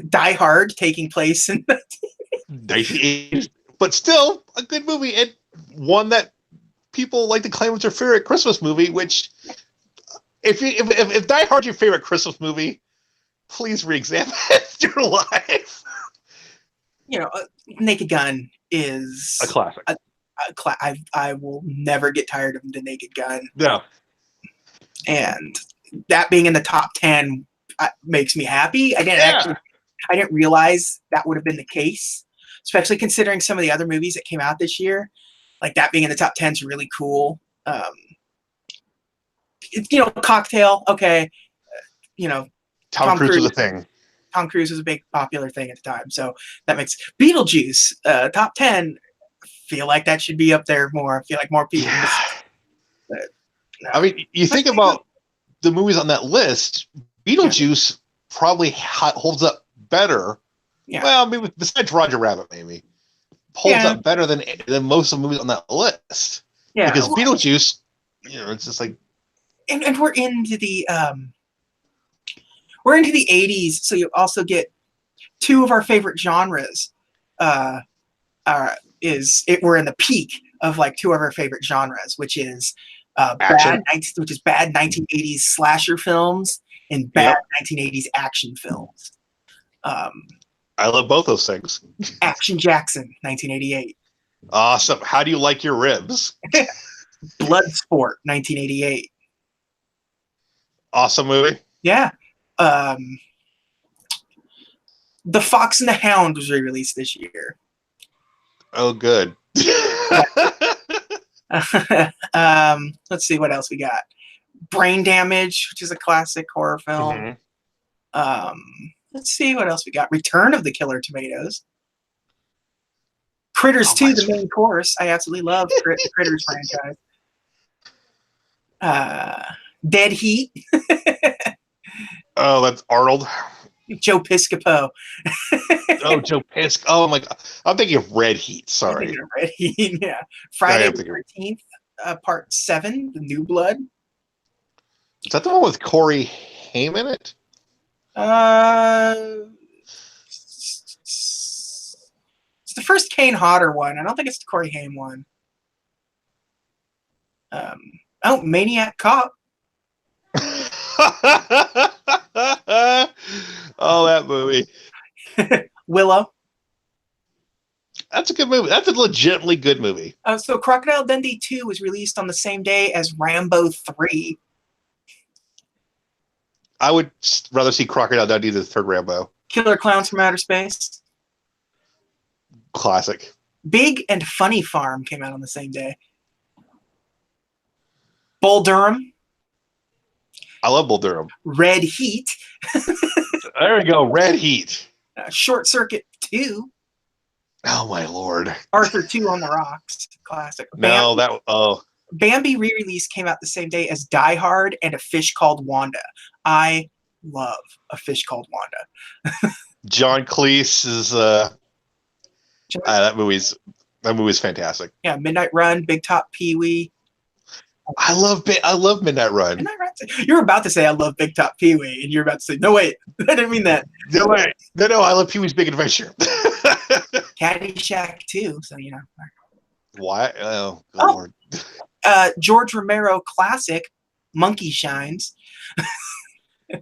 Speaker 3: Die Hard taking place in
Speaker 2: 1980s, but still a good movie, and one that people like to claim was their favorite Christmas movie. Which, if Die Hard's your favorite Christmas movie, please re-examine your life.
Speaker 3: Naked Gun is
Speaker 2: a classic.
Speaker 3: I will never get tired of The Naked Gun.
Speaker 2: No.
Speaker 3: And that being in the top 10 makes me happy. I didn't realize that would have been the case, especially considering some of the other movies that came out this year. Like, that being in the top 10 is really cool. Cocktail, okay.
Speaker 2: Tom Cruise was a thing.
Speaker 3: Tom Cruise was a big popular thing at the time, so that makes Beetlejuice top 10. Feel like that should be up there more. I feel like more people.
Speaker 2: Yeah.
Speaker 3: But, no.
Speaker 2: I mean, you think about the movies on that list. Beetlejuice probably holds up better
Speaker 3: Yeah.
Speaker 2: Well, I mean, besides Roger Rabbit, maybe holds
Speaker 3: Yeah.
Speaker 2: up better than most of the movies on that list.
Speaker 3: Yeah.
Speaker 2: Because Beetlejuice, it's just like,
Speaker 3: And we're into the 80s, so you also get two of our favorite genres. We're in the peak of like two of our favorite genres, which is
Speaker 2: Action.
Speaker 3: bad 1980s slasher films and bad 1980s action films.
Speaker 2: I love both those things.
Speaker 3: Action Jackson, 1988.
Speaker 2: Awesome. How do you like your ribs?
Speaker 3: Bloodsport, 1988.
Speaker 2: Awesome movie.
Speaker 3: Yeah. The Fox and the Hound was re-released this year.
Speaker 2: Oh, good.
Speaker 3: Let's see what else we got. Brain Damage, which is a classic horror film. Let's see what else we got. Return of the Killer Tomatoes. Critters 2, the main course. I absolutely love Critters franchise. Dead Heat.
Speaker 2: Oh, that's Arnold.
Speaker 3: Joe Piscopo.
Speaker 2: Oh, Joe Pisk. Oh my God. I'm thinking of Red Heat. Sorry.
Speaker 3: Red Heat, yeah. Friday the 13th, Part 7, The New Blood.
Speaker 2: Is that the one with Corey Haim in it?
Speaker 3: It's the first Kane Hodder one. I don't think it's the Corey Haim one. Maniac Cop.
Speaker 2: Oh, that movie.
Speaker 3: Willow.
Speaker 2: That's a good movie. That's a legitimately good movie.
Speaker 3: So Crocodile Dundee 2 was released on the same day as Rambo 3.
Speaker 2: I would rather see Crocodile Dundee than the third Rambo.
Speaker 3: Killer Clowns from Outer Space.
Speaker 2: Classic.
Speaker 3: Big and Funny Farm came out on the same day. Bull Durham.
Speaker 2: I love Bull Durham.
Speaker 3: Red Heat.
Speaker 2: There we go. Red Heat.
Speaker 3: Short Circuit 2.
Speaker 2: Oh, my Lord.
Speaker 3: Arthur 2 on the Rocks. Classic.
Speaker 2: No,
Speaker 3: Bambi re-release came out the same day as Die Hard and A Fish Called Wanda. I love A Fish Called Wanda.
Speaker 2: John Cleese is that movie's fantastic.
Speaker 3: Yeah, Midnight Run, Big Top Pee-wee.
Speaker 2: I love Midnight Run.
Speaker 3: Midnight Run. You're about to say I love Big Top Pee-wee, and you're about to say, no, wait, I didn't mean that.
Speaker 2: No, wait. No, I love Pee-wee's Big Adventure.
Speaker 3: Caddyshack too, so you know.
Speaker 2: Why? Oh, Lord.
Speaker 3: George Romero classic, Monkey Shines.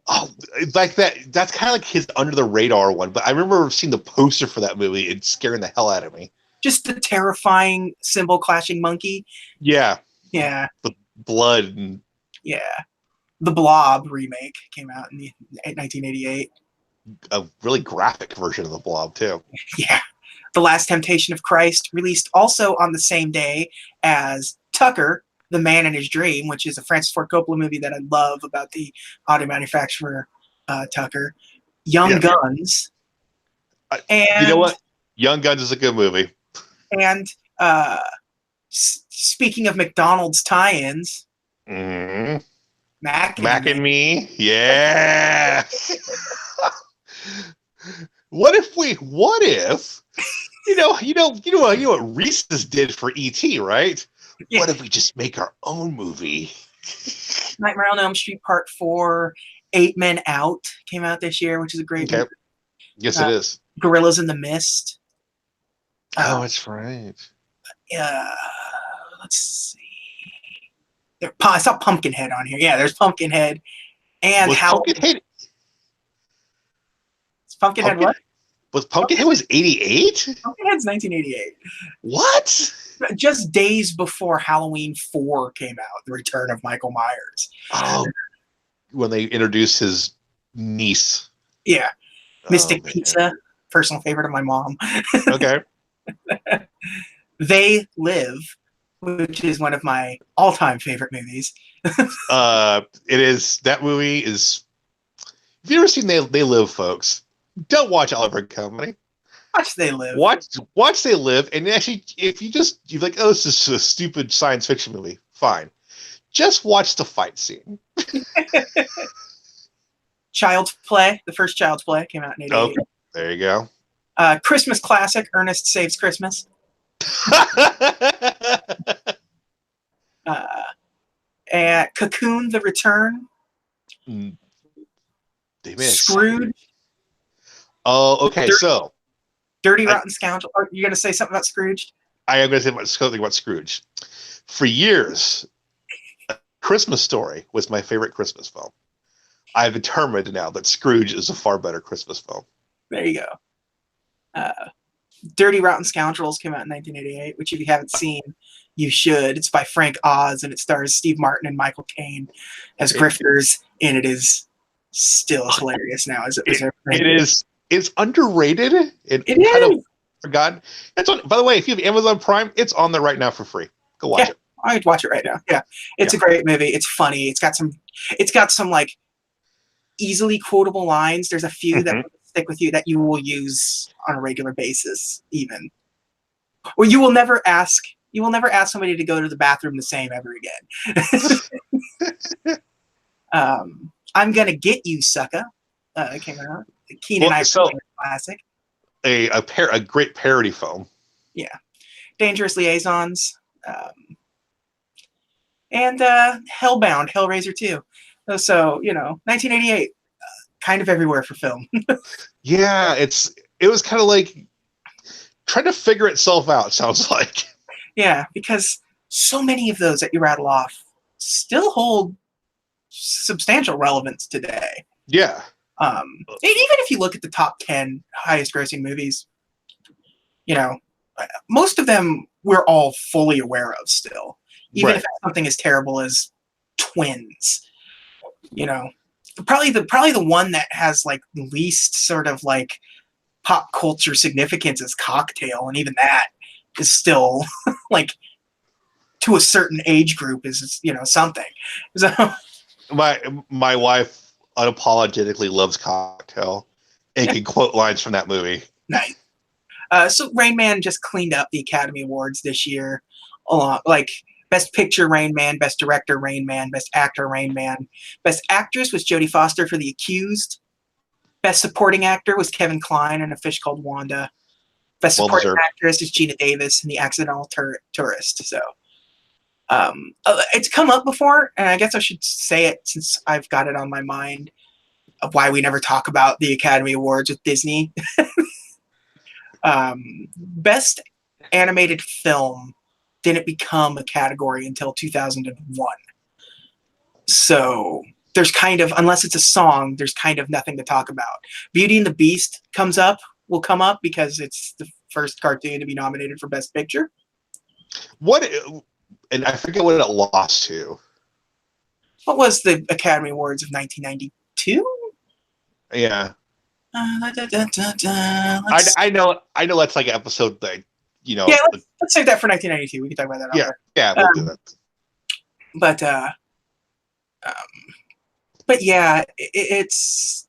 Speaker 2: Oh, like that. That's kind of like his under the radar one. But I remember seeing the poster for that movie and scaring the hell out of me.
Speaker 3: Just the terrifying cymbal clashing monkey.
Speaker 2: Yeah.
Speaker 3: Yeah.
Speaker 2: The blood. And...
Speaker 3: Yeah. The Blob remake came out in 1988.
Speaker 2: A really graphic version of the Blob too.
Speaker 3: Yeah. The Last Temptation of Christ, released also on the same day as Tucker, The Man in His Dream, which is a Francis Ford Coppola movie that I love about the auto manufacturer Tucker. Young Guns. And
Speaker 2: you know what? Young Guns is a good movie.
Speaker 3: And speaking of McDonald's tie-ins, Mac
Speaker 2: and Me. Yeah. What if you know what Reese's did for E.T., right? Yeah. What if we just make our own movie?
Speaker 3: Nightmare on Elm Street Part 4, 8 Men Out came out this year, which is a great movie.
Speaker 2: Yes, it is.
Speaker 3: Gorillas in the Mist.
Speaker 2: Oh, that's right.
Speaker 3: Let's see. I saw Pumpkinhead on here. Yeah, there's Pumpkinhead. And
Speaker 2: Pumpkinhead?
Speaker 3: Pumpkinhead what?
Speaker 2: Was Pumpkinhead was 88?
Speaker 3: Pumpkinhead's 1988.
Speaker 2: What?
Speaker 3: Just days before Halloween 4 came out, The Return of Michael Myers.
Speaker 2: Oh, when they introduced his niece.
Speaker 3: Yeah. Mystic Pizza, personal favorite of my mom.
Speaker 2: Okay.
Speaker 3: They Live, which is one of my all-time favorite movies.
Speaker 2: It is. That movie is. Have you ever seen They Live, folks? Don't watch Oliver and Company.
Speaker 3: Watch They Live.
Speaker 2: Watch They Live, and actually, if you're like, oh, this is a stupid science fiction movie, fine. Just watch the fight scene.
Speaker 3: Child's Play, the first Child's Play came out in 88.
Speaker 2: Okay, there you go.
Speaker 3: Christmas classic, Ernest Saves Christmas. And Cocoon, The Return.
Speaker 2: They missed.
Speaker 3: Scrooge.
Speaker 2: Oh, okay. So
Speaker 3: Dirty Rotten Scoundrel. Are you going to say something about Scrooge?
Speaker 2: I am going to say something about Scrooge. For years, A Christmas Story was my favorite Christmas film. I've determined now that Scrooge is a far better Christmas film.
Speaker 3: There you go. Dirty Rotten Scoundrels came out in 1988, which if you haven't seen, you should. It's by Frank Oz, and it stars Steve Martin and Michael Caine as grifters, and it is still hilarious now.
Speaker 2: It is. It's underrated. It
Speaker 3: is.
Speaker 2: Of forgotten. It's on. By the way, if you have Amazon Prime, it's on there right now for free. Go watch it.
Speaker 3: I'd watch it right now. Yeah, it's a great movie. It's funny. It's got some like easily quotable lines. There's a few that stick with you that you will use on a regular basis, even. Or you will never ask somebody to go to the bathroom the same ever again. I'm Gonna Get You, Sucker. It came out. Keenan Ivory classic.
Speaker 2: A great parody film.
Speaker 3: Yeah. Dangerous Liaisons. And Hellbound, Hellraiser 2. So, 1988, kind of everywhere for film.
Speaker 2: Yeah, it was kind of like trying to figure itself out, sounds like.
Speaker 3: Yeah, because so many of those that you rattle off still hold substantial relevance today.
Speaker 2: Yeah.
Speaker 3: And even if you look at the top 10 highest grossing movies, most of them we're all fully aware of still. Even if it's something as terrible as Twins. Probably the one that has like least sort of like pop culture significance is Cocktail, and even that is still like to a certain age group is something. So
Speaker 2: my wife unapologetically loves Cocktail and can quote lines from that movie.
Speaker 3: Nice. So Rain Man just cleaned up the Academy Awards this year, like Best Picture Rain Man, Best Director Rain Man, Best Actor Rain Man. Best Actress was Jodie Foster for The Accused. Best Supporting Actor was Kevin Kline in A Fish Called Wanda. Best Supporting Actress is Gina Davis in The Accidental Tourist. So it's come up before, and I guess I should say it since I've got it on my mind of why we never talk about the Academy Awards with Disney. Best Animated Film didn't become a category until 2001. So there's kind of, unless it's a song, there's kind of nothing to talk about. Beauty and the Beast will come up because it's the first cartoon to be nominated for Best Picture.
Speaker 2: And I forget what it lost to.
Speaker 3: What was the Academy Awards of 1992?
Speaker 2: Yeah. I know that's like an episode that,
Speaker 3: Yeah, let's save that for 1992. We can talk about that after.
Speaker 2: Yeah, we'll do that.
Speaker 3: But yeah, it's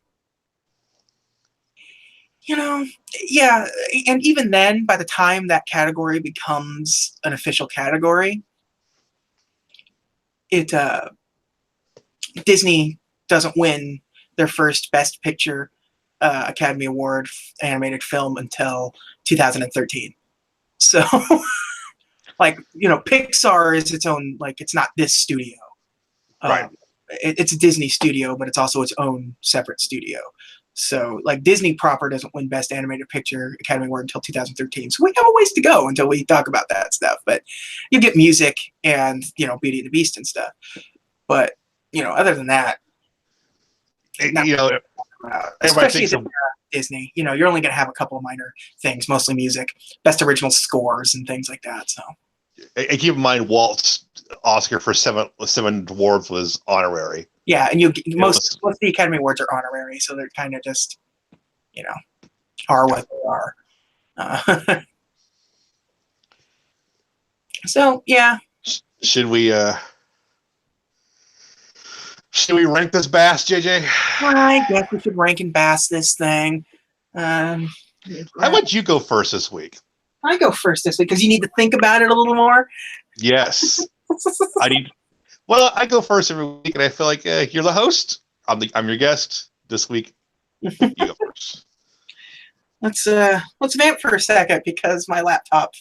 Speaker 3: yeah, and even then, by the time that category becomes an official category, Disney doesn't win their first Best Picture Academy Award animated film until 2013. So, Pixar is its own, it's not this studio.
Speaker 2: Right.
Speaker 3: It's a Disney studio, but it's also its own separate studio. So, Disney proper doesn't win Best Animated Picture Academy Award until 2013. So we have a ways to go until we talk about that stuff. But you get music and, Beauty and the Beast and stuff. But, other than that, especially as Disney, you're only going to have a couple of minor things, mostly music, best original scores and things like that. So,
Speaker 2: and keep in mind, Walt's Oscar for Seven Dwarfs was honorary.
Speaker 3: Yeah, and most of the Academy Awards are honorary, so they're kind of just, are what they are. So yeah.
Speaker 2: Should we rank this bass, JJ?
Speaker 3: I guess we should rank and bass this thing.
Speaker 2: How about you go first this week?
Speaker 3: I go first this week because you need to think about it a little more.
Speaker 2: Yes. I go first every week, and I feel like you're the host. I'm your guest this week. You go first.
Speaker 3: let's vamp for a second because my laptop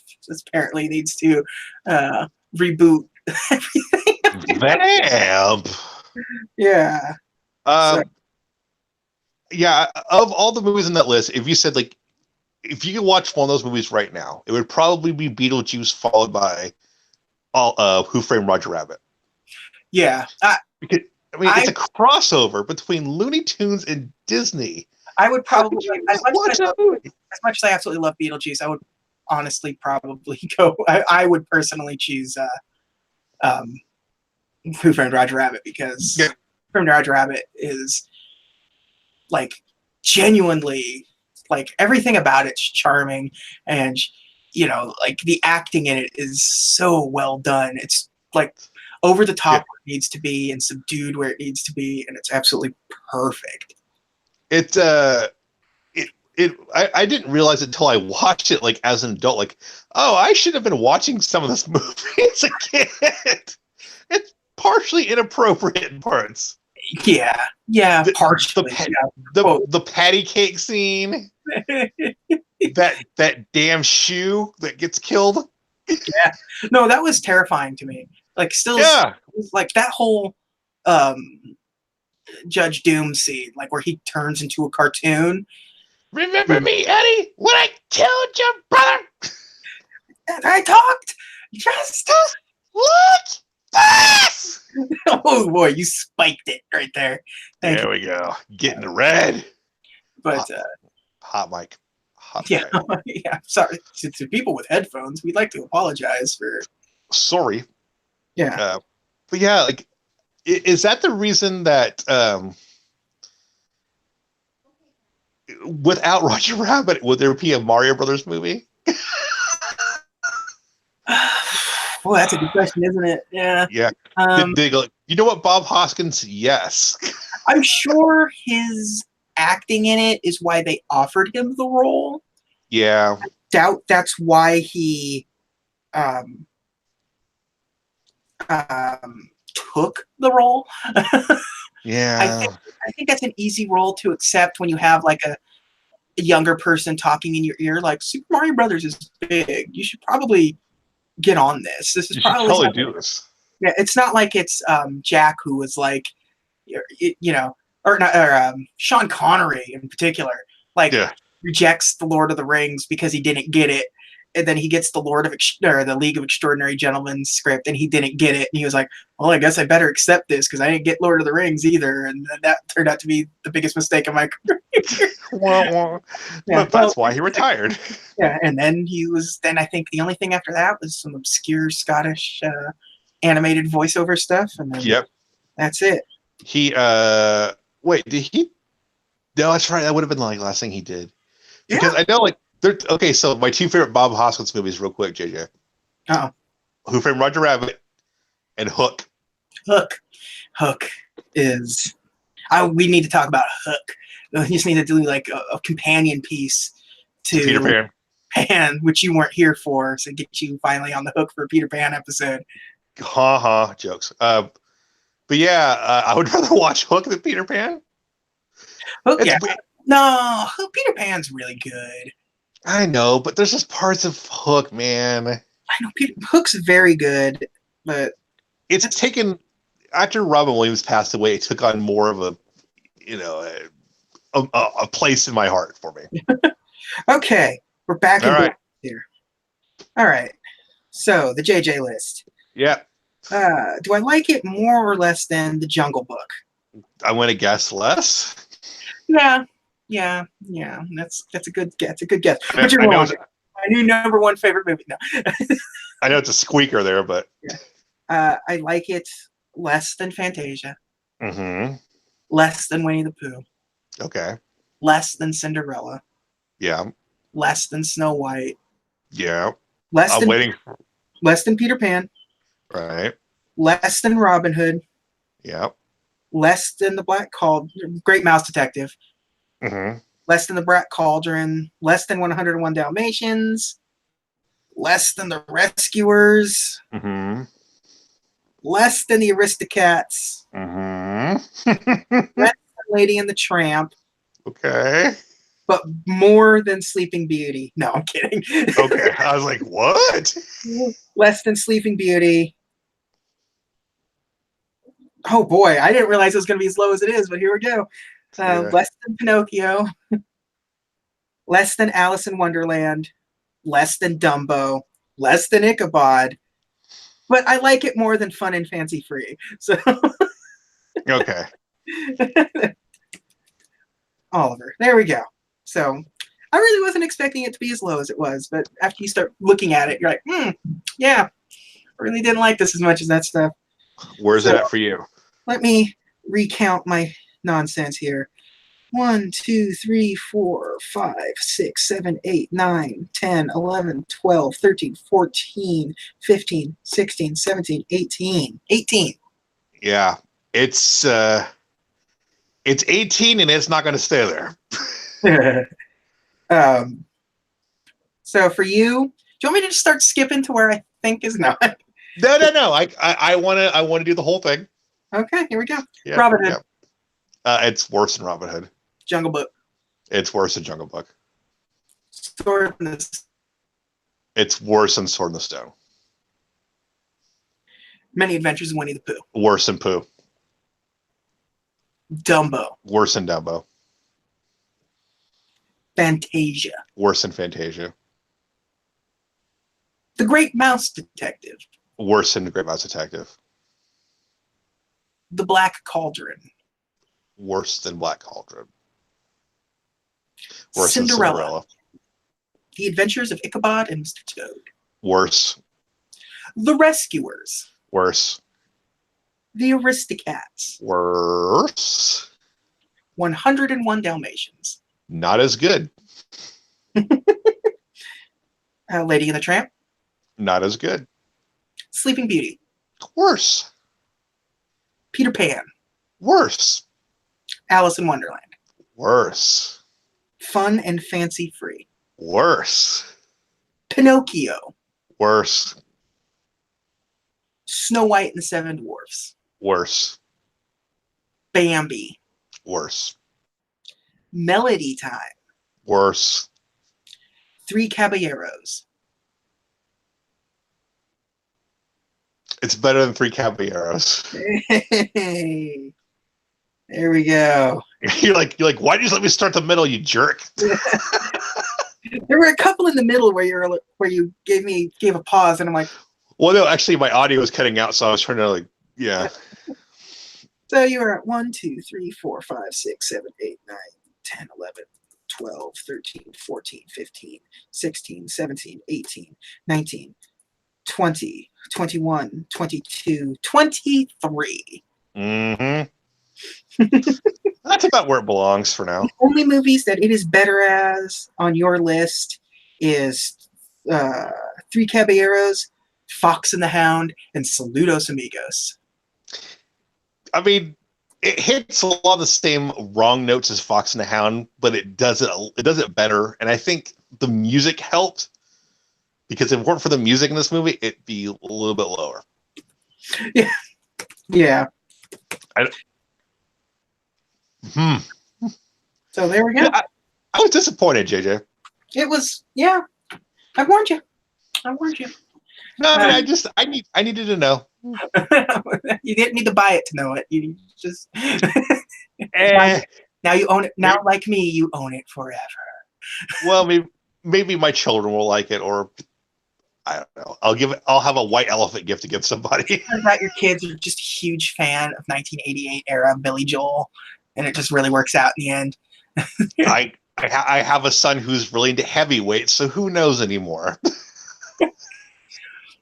Speaker 3: apparently needs to reboot everything.
Speaker 2: Vamp.
Speaker 3: Yeah.
Speaker 2: Um,
Speaker 3: So
Speaker 2: yeah, of all the movies on that list, if you said like, if you could watch one of those movies right now, it would probably be Beetlejuice followed by Who Framed Roger Rabbit.
Speaker 3: yeah,
Speaker 2: Because, I mean, it's a crossover between Looney Tunes and Disney.
Speaker 3: I would
Speaker 2: How
Speaker 3: probably
Speaker 2: could you
Speaker 3: as
Speaker 2: not watch that movie?
Speaker 3: much as I absolutely love Beetlejuice, I would honestly probably go. I would personally choose um, Who Framed Roger Rabbit because
Speaker 2: Yeah.
Speaker 3: Who Framed Roger Rabbit is like genuinely like everything about it's charming, and like the acting in it is so well done. It's like over the top where it needs to be and subdued where it needs to be, and it's absolutely perfect.
Speaker 2: I didn't realize it until I watched it like as an adult, like, oh, I should have been watching some of this movie as a kid. It's partially inappropriate in parts.
Speaker 3: Yeah, partially.
Speaker 2: The patty cake scene, that damn shoe that gets killed.
Speaker 3: Yeah, no, that was terrifying to me. Like, still,
Speaker 2: Yeah,
Speaker 3: like that whole Judge Doom scene, like where he turns into a cartoon.
Speaker 2: remember me, Eddie, when I killed your brother?
Speaker 3: And I talked just
Speaker 2: Look this.
Speaker 3: Oh boy, you spiked it right there. Thank
Speaker 2: There
Speaker 3: you.
Speaker 2: we go. Getting the red.
Speaker 3: But
Speaker 2: Hot mic. Hot
Speaker 3: yeah,
Speaker 2: mic.
Speaker 3: yeah. Sorry to people with headphones. We'd like to apologize for.
Speaker 2: Sorry.
Speaker 3: Yeah.
Speaker 2: But yeah, like, is that the reason that without Roger Rabbit, would there be a Mario Brothers movie?
Speaker 3: Well, that's a good question, isn't it? Yeah.
Speaker 2: Yeah. They go, you know what, Bob Hoskins? Yes.
Speaker 3: I'm sure his acting in it is why they offered him the role.
Speaker 2: Yeah.
Speaker 3: I doubt that's why he took the role.
Speaker 2: Yeah.
Speaker 3: I think that's an easy role to accept when you have like a younger person talking in your ear, like Super Mario Brothers is big. You should probably get on this. This is
Speaker 2: You should
Speaker 3: probably
Speaker 2: totally do this.
Speaker 3: Yeah, it's not like it's Jack who was like, or not, or Sean Connery in particular, like rejects the Lord of the Rings because he didn't get it, and then he gets the the League of Extraordinary Gentlemen script, and he didn't get it, and he was like, well, I guess I better accept this because I didn't get Lord of the Rings either, and that turned out to be the biggest mistake of my career.
Speaker 2: Yeah, but that's why he retired.
Speaker 3: Yeah, and then I think the only thing after that was some obscure Scottish animated voiceover stuff, and then that's it.
Speaker 2: He wait, did he? No, that's right. That would have been like the last thing he did. Because I know, like, okay, so my two favorite Bob Hoskins movies, real quick, JJ.
Speaker 3: Oh.
Speaker 2: Who Framed Roger Rabbit and Hook.
Speaker 3: Hook is. We need to talk about Hook. We just need to do like a companion piece to
Speaker 2: Peter
Speaker 3: Pan, which you weren't here for, so get you finally on the hook for a Peter Pan episode.
Speaker 2: Jokes. But yeah, I would rather watch Hook than Peter Pan.
Speaker 3: Hook, no, Peter Pan's really good.
Speaker 2: I know, but there's just parts of Hook, man.
Speaker 3: I know Hook's very good, but
Speaker 2: it's taken after Robin Williams passed away. It took on more of a place in my heart for me.
Speaker 3: Okay, we're back
Speaker 2: in
Speaker 3: here. All right, so the JJ list.
Speaker 2: Yeah.
Speaker 3: Do I like it more or less than The Jungle Book?
Speaker 2: I'm going to guess less.
Speaker 3: Yeah. That's a good guess. It's a good guess. But you're wrong. My new number one favorite movie. No.
Speaker 2: I know it's a squeaker there, but
Speaker 3: I like it less than Fantasia.
Speaker 2: Mm-hmm.
Speaker 3: Less than Winnie the Pooh.
Speaker 2: Okay.
Speaker 3: Less than Cinderella.
Speaker 2: Yeah.
Speaker 3: Less than Snow White.
Speaker 2: Yeah.
Speaker 3: Less than Peter Pan.
Speaker 2: Right.
Speaker 3: Less than Robin Hood.
Speaker 2: Yeah.
Speaker 3: Less than the Great Mouse Detective.
Speaker 2: Mm-hmm.
Speaker 3: Less than the Black Cauldron. Less than 101 Dalmatians. Less than the Rescuers.
Speaker 2: Mm-hmm.
Speaker 3: Less than the Aristocats.
Speaker 2: Mm-hmm.
Speaker 3: Less than Lady and the Tramp.
Speaker 2: Okay.
Speaker 3: but more than Sleeping Beauty. No, I'm kidding.
Speaker 2: Okay, I was like, what?
Speaker 3: Less than Sleeping Beauty. Oh boy, I didn't realize it was going to be as low as it is, but here we go.
Speaker 2: Yeah.
Speaker 3: Less than Pinocchio. Less than Alice in Wonderland. Less than Dumbo. Less than Ichabod. But I like it more than Fun and Fancy Free. So
Speaker 2: Okay.
Speaker 3: Oliver. There we go. So I really wasn't expecting it to be as low as it was, but after you start looking at it, you're like, yeah, I really didn't like this as much as that stuff.
Speaker 2: Where's it at for you?
Speaker 3: Let me recount my nonsense here. 1, 2, 3, 4, 5, 6, 7, 8, 9, 10, 11, 12, 13, 14, 15, 16, 17, 18. 18.
Speaker 2: Yeah. It's 18 and it's not going to stay there.
Speaker 3: So for you, do you want me to just start skipping to where I think is not?
Speaker 2: No. I want to do the whole thing.
Speaker 3: Okay, here we go.
Speaker 2: Yeah,
Speaker 3: Robin Hood.
Speaker 2: Yeah. It's worse than Robin Hood.
Speaker 3: Jungle Book.
Speaker 2: It's worse than Jungle Book.
Speaker 3: Sword in the
Speaker 2: It's worse than Sword in the Stone.
Speaker 3: Many Adventures of Winnie the Pooh.
Speaker 2: Worse than Pooh.
Speaker 3: Dumbo.
Speaker 2: Worse than Dumbo.
Speaker 3: Fantasia.
Speaker 2: Worse than Fantasia.
Speaker 3: The Great Mouse Detective.
Speaker 2: Worse than The Great Mouse Detective.
Speaker 3: The Black Cauldron.
Speaker 2: Worse than Black Cauldron. Worse
Speaker 3: Cinderella.
Speaker 2: than Cinderella.
Speaker 3: The Adventures of Ichabod and Mr. Toad.
Speaker 2: Worse.
Speaker 3: The Rescuers.
Speaker 2: Worse.
Speaker 3: The Aristocats.
Speaker 2: Worse.
Speaker 3: 101 Dalmatians.
Speaker 2: Not as good.
Speaker 3: Lady and the Tramp.
Speaker 2: Not as good.
Speaker 3: Sleeping Beauty.
Speaker 2: Worse.
Speaker 3: Peter Pan.
Speaker 2: Worse.
Speaker 3: Alice in Wonderland.
Speaker 2: Worse.
Speaker 3: Fun and Fancy Free.
Speaker 2: Worse.
Speaker 3: Pinocchio.
Speaker 2: Worse.
Speaker 3: Snow White and the Seven Dwarfs.
Speaker 2: Worse.
Speaker 3: Bambi.
Speaker 2: Worse.
Speaker 3: Melody Time.
Speaker 2: Worse.
Speaker 3: Three Caballeros.
Speaker 2: It's better than Three Caballeros.
Speaker 3: Hey, there we go.
Speaker 2: You're like, why did you let me start the middle, you jerk?
Speaker 3: There were a couple in the middle where you gave a pause, and I'm like,
Speaker 2: Well, no, actually, my audio was cutting out, so I was trying to yeah.
Speaker 3: so you were at 1, 2, 3, 4, 5, 6, 7, 8, 9, 10, 11, 12, 13, 14, 15, 16, 17, 18, 19, 20, 21, 22, 23.
Speaker 2: Mm-hmm. That's about where it belongs for now.
Speaker 3: The only movies that it is better as on your list is Three Caballeros, Fox and the Hound, and Saludos Amigos.
Speaker 2: I mean, it hits a lot of the same wrong notes as Fox and the Hound, but it does it better. And I think the music helped, because if it weren't for the music in this movie, it'd be a little bit lower.
Speaker 3: Yeah. Yeah. So there we go.
Speaker 2: Yeah, I was disappointed, JJ.
Speaker 3: It was, yeah. I warned you.
Speaker 2: No, I mean, I needed to know.
Speaker 3: You didn't need to buy it to know it. You just
Speaker 2: Eh,
Speaker 3: now you own it. Now, like me, you own it forever.
Speaker 2: well, maybe my children will like it, or I don't know. I'll have a white elephant gift to give somebody.
Speaker 3: Turns out your kids are just a huge fan of 1988 era Billy Joel, and it just really works out in the end.
Speaker 2: I have a son who's really into heavyweight, so who knows anymore?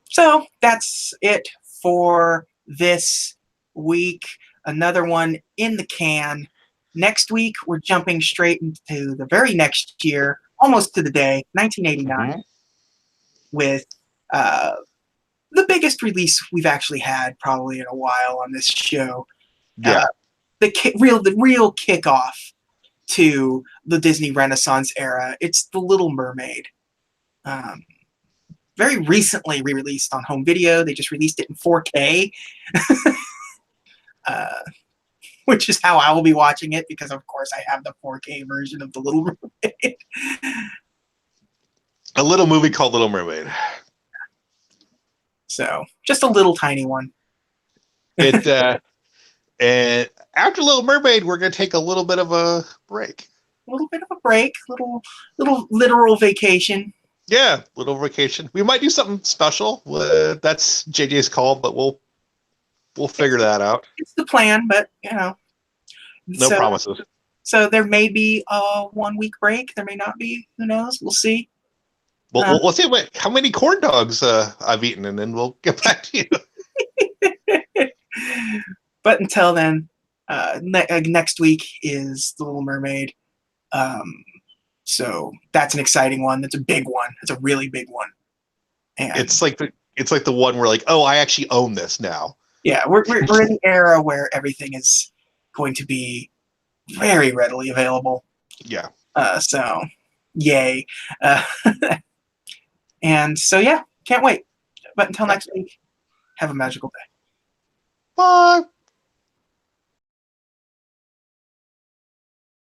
Speaker 3: So that's it for this week. Another one in the can. Next week, we're jumping straight into the very next year, almost to the day, 1989, with the biggest release we've actually had probably in a while on this show.
Speaker 2: Yeah.
Speaker 3: The real kickoff to the Disney Renaissance era. It's The Little Mermaid. Very recently re-released on home video. They just released it in 4K. which is how I will be watching it because, of course, I have the 4K version of The Little Mermaid.
Speaker 2: A little movie called Little Mermaid.
Speaker 3: So just a little tiny one.
Speaker 2: It and after Little Mermaid, we're gonna take a little bit of a break.
Speaker 3: A little bit of a break, little literal vacation.
Speaker 2: Yeah, little vacation. We might do something special. That's JJ's call, but we'll figure that out.
Speaker 3: It's the plan, but
Speaker 2: No promises.
Speaker 3: So there may be a 1 week break. There may not be. Who knows? We'll see.
Speaker 2: Well, we'll see how many corn dogs I've eaten, and then we'll get back to you.
Speaker 3: But until then, next week is The Little Mermaid. So that's an exciting one. That's a big one. It's a really big one. And
Speaker 2: it's like the one where like, oh, I actually own this now.
Speaker 3: Yeah, we're in an era where everything is going to be very readily available.
Speaker 2: Yeah.
Speaker 3: So, yay. And so, yeah, can't wait. But until next week, have a magical day.
Speaker 2: Bye.